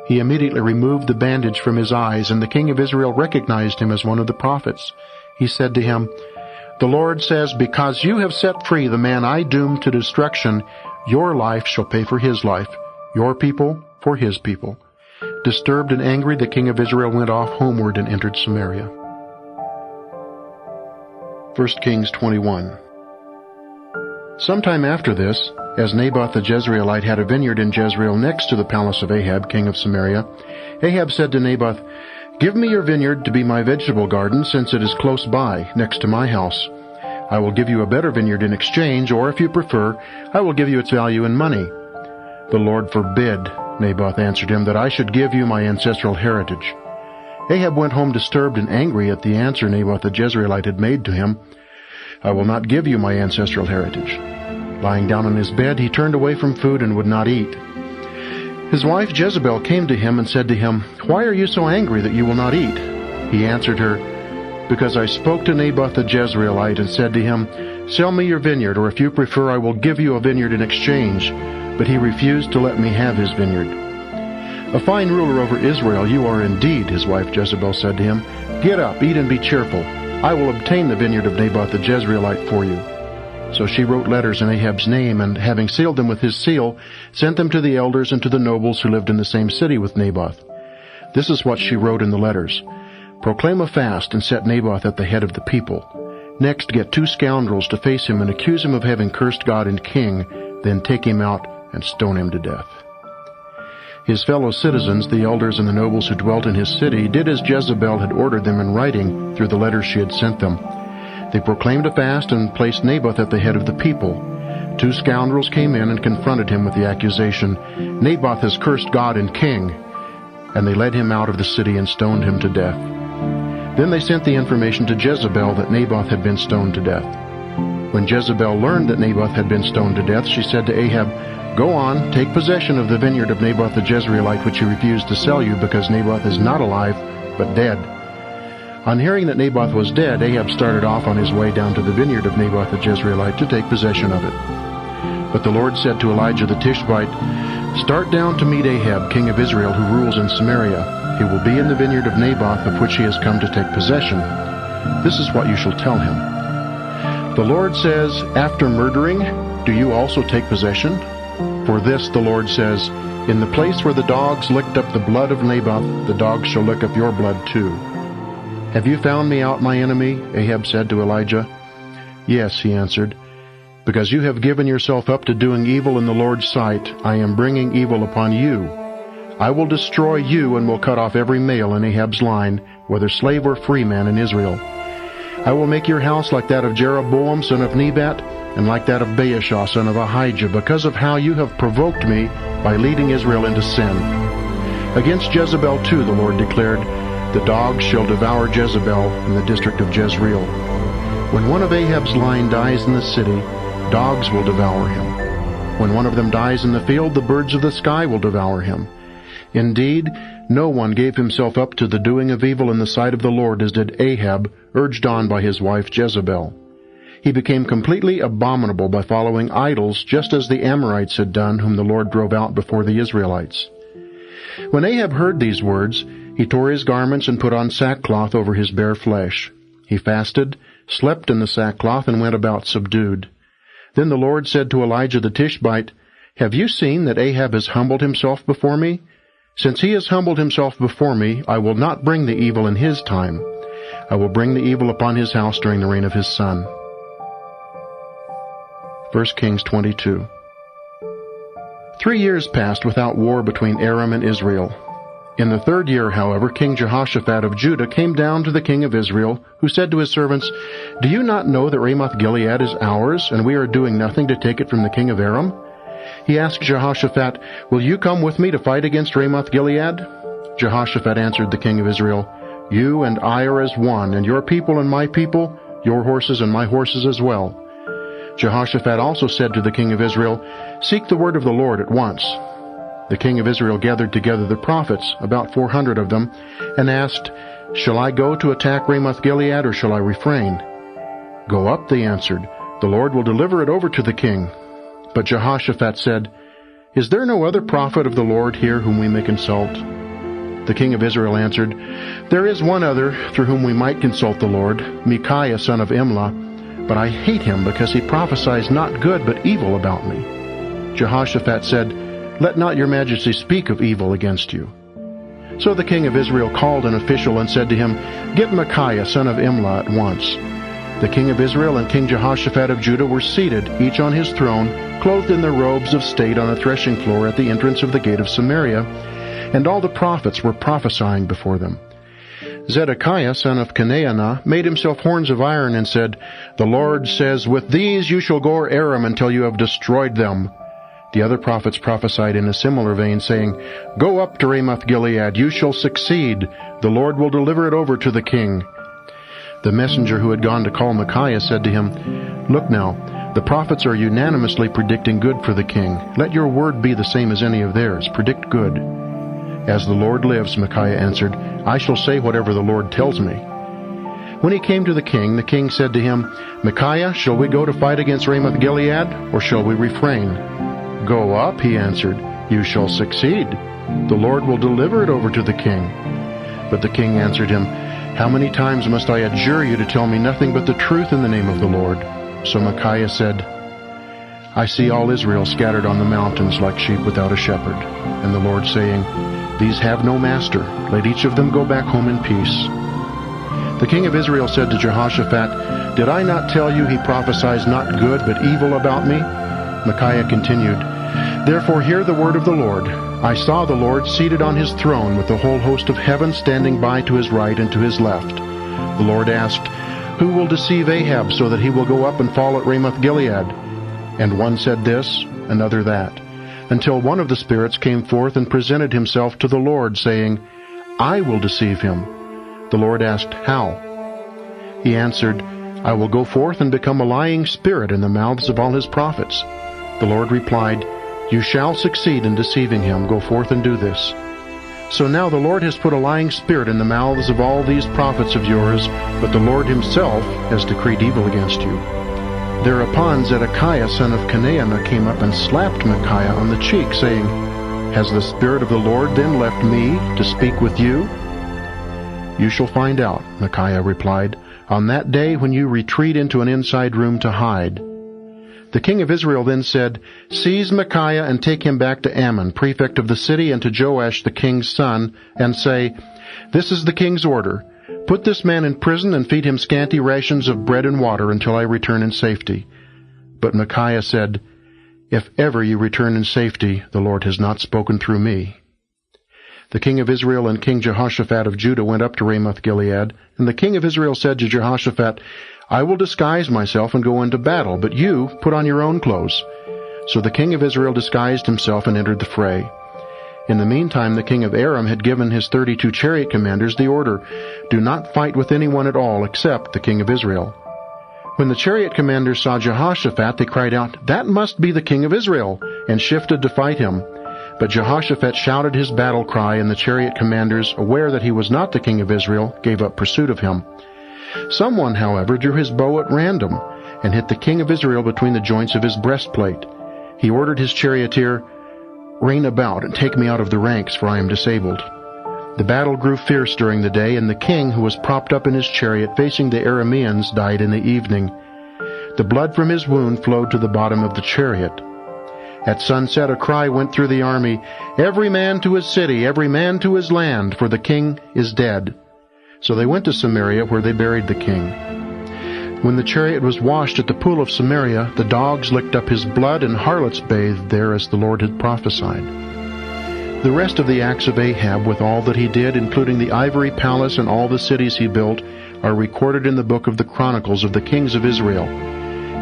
He immediately removed the bandage from his eyes, and the king of Israel recognized him as one of the prophets. He said to him, "The Lord says, because you have set free the man I doomed to destruction, your life shall pay for his life, your people for his people." Disturbed and angry, the king of Israel went off homeward and entered Samaria. 1 Kings 21. Sometime after this, as Naboth the Jezreelite had a vineyard in Jezreel next to the palace of Ahab, king of Samaria, Ahab said to Naboth, "Give me your vineyard to be my vegetable garden, since it is close by, next to my house. I will give you a better vineyard in exchange, or if you prefer, I will give you its value in money." "The Lord forbid," Naboth answered him, "that I should give you my ancestral heritage." Ahab went home disturbed and angry at the answer Naboth the Jezreelite had made to him. "I will not give you my ancestral heritage." Lying down on his bed, he turned away from food and would not eat. His wife Jezebel came to him and said to him, "Why are you so angry that you will not eat?" He answered her, "Because I spoke to Naboth the Jezreelite and said to him, 'Sell me your vineyard, or if you prefer, I will give you a vineyard in exchange.' But he refused to let me have his vineyard." "A fine ruler over Israel you are indeed," his wife Jezebel said to him. "Get up, eat and be cheerful. I will obtain the vineyard of Naboth the Jezreelite for you." So she wrote letters in Ahab's name, and having sealed them with his seal, sent them to the elders and to the nobles who lived in the same city with Naboth. This is what she wrote in the letters: "Proclaim a fast and set Naboth at the head of the people. Next get 2 scoundrels to face him and accuse him of having cursed God and king, then take him out and stone him to death." His fellow citizens, the elders and the nobles who dwelt in his city, did as Jezebel had ordered them in writing through the letters she had sent them. They proclaimed a fast and placed Naboth at the head of the people. 2 scoundrels came in and confronted him with the accusation, "Naboth has cursed God and king." And they led him out of the city and stoned him to death. Then they sent the information to Jezebel that Naboth had been stoned to death. When Jezebel learned that Naboth had been stoned to death, she said to Ahab, "Go on, take possession of the vineyard of Naboth the Jezreelite, which he refused to sell you, because Naboth is not alive, but dead." On hearing that Naboth was dead, Ahab started off on his way down to the vineyard of Naboth the Jezreelite to take possession of it. But the Lord said to Elijah the Tishbite, "Start down to meet Ahab, king of Israel, who rules in Samaria. He will be in the vineyard of Naboth, of which he has come to take possession. This is what you shall tell him. The Lord says, after murdering, do you also take possession? For this the Lord says, in the place where the dogs licked up the blood of Naboth, the dogs shall lick up your blood too." "Have you found me out, my enemy?" Ahab said to Elijah. "Yes," he answered. "Because you have given yourself up to doing evil in the Lord's sight, I am bringing evil upon you. I will destroy you and will cut off every male in Ahab's line, whether slave or free man in Israel. I will make your house like that of Jeroboam son of Nebat, and like that of Baasha son of Ahijah, because of how you have provoked me by leading Israel into sin. Against Jezebel too, the Lord declared, the dogs shall devour Jezebel in the district of Jezreel. When one of Ahab's line dies in the city, dogs will devour him. When one of them dies in the field, the birds of the sky will devour him. Indeed, no one gave himself up to the doing of evil in the sight of the Lord as did Ahab, urged on by his wife Jezebel. He became completely abominable by following idols, just as the Amorites had done, whom the Lord drove out before the Israelites." When Ahab heard these words, he tore his garments and put on sackcloth over his bare flesh. He fasted, slept in the sackcloth, and went about subdued. Then the Lord said to Elijah the Tishbite, "Have you seen that Ahab has humbled himself before me? Since he has humbled himself before me, I will not bring the evil in his time. I will bring the evil upon his house during the reign of his son." 1 Kings 22. 3 years passed without war between Aram and Israel. In the 3rd year, however, King Jehoshaphat of Judah came down to the king of Israel, who said to his servants, "Do you not know that Ramoth-Gilead is ours, and we are doing nothing to take it from the king of Aram?" He asked Jehoshaphat, "Will you come with me to fight against Ramoth-Gilead?" Jehoshaphat answered the king of Israel, "You and I are as one, and your people and my people, your horses and my horses as well." Jehoshaphat also said to the king of Israel, "Seek the word of the Lord at once." The king of Israel gathered together the prophets, about 400 of them, and asked, "Shall I go to attack Ramoth-Gilead, or shall I refrain?" "Go up," they answered. "The Lord will deliver it over to the king." But Jehoshaphat said, "Is there no other prophet of the Lord here whom we may consult?" The king of Israel answered, "There is one other through whom we might consult the Lord, Micaiah son of Imlah, but I hate him because he prophesies not good but evil about me." Jehoshaphat said, "Let not your majesty speak of evil against you." So the king of Israel called an official and said to him, "Get Micaiah son of Imlah at once." The king of Israel and King Jehoshaphat of Judah were seated, each on his throne, clothed in their robes of state on a threshing floor at the entrance of the gate of Samaria, and all the prophets were prophesying before them. Zedekiah son of Kenaanah made himself horns of iron and said, "The Lord says, with these you shall go o'er Aram until you have destroyed them." The other prophets prophesied in a similar vein, saying, "Go up to Ramoth-Gilead, you shall succeed. The Lord will deliver it over to the king." The messenger who had gone to call Micaiah said to him, "Look now, the prophets are unanimously predicting good for the king. Let your word be the same as any of theirs. Predict good." "As the Lord lives," Micaiah answered, "I shall say whatever the Lord tells me." When he came to the king said to him, "Micaiah, shall we go to fight against Ramoth-Gilead, or shall we refrain?" "Go up," he answered, "you shall succeed. The Lord will deliver it over to the king." But the king answered him, "How many times must I adjure you to tell me nothing but the truth in the name of the Lord?" So Micaiah said, "I see all Israel scattered on the mountains like sheep without a shepherd, and the Lord saying, These have no master. Let each of them go back home in peace." The king of Israel said to Jehoshaphat, "Did I not tell you he prophesies not good but evil about me?" Micaiah continued, "Therefore hear the word of the Lord. I saw the Lord seated on his throne with the whole host of heaven standing by to his right and to his left. The Lord asked, Who will deceive Ahab so that he will go up and fall at Ramoth-Gilead? And one said this, another that, until one of the spirits came forth and presented himself to the Lord, saying, "I will deceive him." The Lord asked, "How?" He answered, I will go forth and become a lying spirit in the mouths of all his prophets. The Lord replied, You shall succeed in deceiving him. Go forth and do this. So now the Lord has put a lying spirit in the mouths of all these prophets of yours, but the Lord himself has decreed evil against you. Thereupon Zedekiah son of Kenaanah came up and slapped Micaiah on the cheek, saying, Has the Spirit of the Lord then left me to speak with you? You shall find out, Micaiah replied, on that day when you retreat into an inside room to hide. The king of Israel then said, Seize Micaiah and take him back to Ammon, prefect of the city, and to Joash the king's son, and say, This is the king's order. Put this man in prison and feed him scanty rations of bread and water until I return in safety. But Micaiah said, If ever you return in safety, the Lord has not spoken through me. The king of Israel and King Jehoshaphat of Judah went up to Ramoth-Gilead, and the king of Israel said to Jehoshaphat, I will disguise myself and go into battle, but you put on your own clothes. So the king of Israel disguised himself and entered the fray. In the meantime, the king of Aram had given his 32 chariot commanders the order, Do not fight with anyone at all except the king of Israel. When the chariot commanders saw Jehoshaphat, they cried out, That must be the king of Israel, and shifted to fight him. But Jehoshaphat shouted his battle cry, and the chariot commanders, aware that he was not the king of Israel, gave up pursuit of him. Someone, however, drew his bow at random and hit the king of Israel between the joints of his breastplate. He ordered his charioteer, Rein about and take me out of the ranks, for I am disabled. The battle grew fierce during the day, and the king, who was propped up in his chariot facing the Arameans, died in the evening. The blood from his wound flowed to the bottom of the chariot. At sunset a cry went through the army, Every man to his city, every man to his land, for the king is dead. So they went to Samaria, where they buried the king. When the chariot was washed at the pool of Samaria, the dogs licked up his blood, and harlots bathed there, as the Lord had prophesied. The rest of the acts of Ahab, with all that he did, including the ivory palace and all the cities he built, are recorded in the book of the Chronicles of the kings of Israel.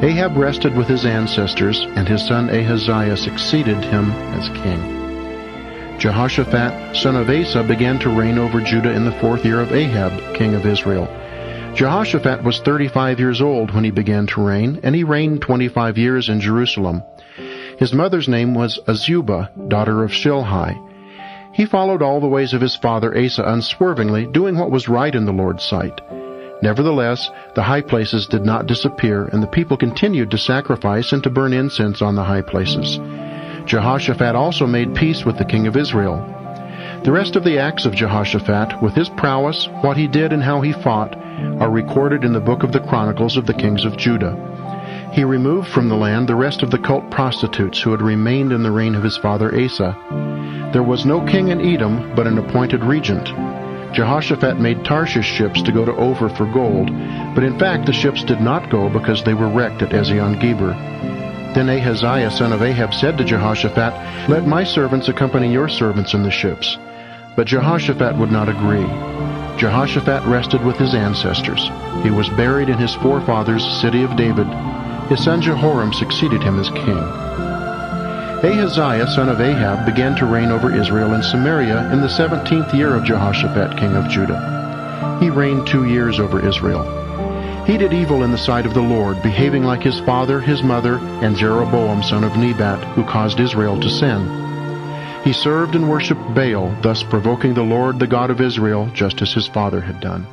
Ahab rested with his ancestors, and his son Ahaziah succeeded him as king. Jehoshaphat, son of Asa, began to reign over Judah in the 4th year of Ahab, king of Israel. Jehoshaphat was 35 years old when he began to reign, and he reigned 25 years in Jerusalem. His mother's name was Azubah, daughter of Shilhi. He followed all the ways of his father Asa unswervingly, doing what was right in the Lord's sight. Nevertheless, the high places did not disappear, and the people continued to sacrifice and to burn incense on the high places. Jehoshaphat also made peace with the king of Israel. The rest of the acts of Jehoshaphat, with his prowess, what he did and how he fought, are recorded in the book of the Chronicles of the kings of Judah. He removed from the land the rest of the cult prostitutes who had remained in the reign of his father Asa. There was no king in Edom, but an appointed regent. Jehoshaphat made Tarshish ships to go to Ophir for gold, but in fact the ships did not go because they were wrecked at Ezion-Geber. Then Ahaziah son of Ahab said to Jehoshaphat, Let my servants accompany your servants in the ships. But Jehoshaphat would not agree. Jehoshaphat rested with his ancestors. He was buried in his forefathers' city of David. His son Jehoram succeeded him as king. Ahaziah son of Ahab began to reign over Israel in Samaria in the 17th year of Jehoshaphat king of Judah. He reigned 2 years over Israel. He did evil in the sight of the Lord, behaving like his father, his mother, and Jeroboam son of Nebat, who caused Israel to sin. He served and worshipped Baal, thus provoking the Lord, the God of Israel, just as his father had done.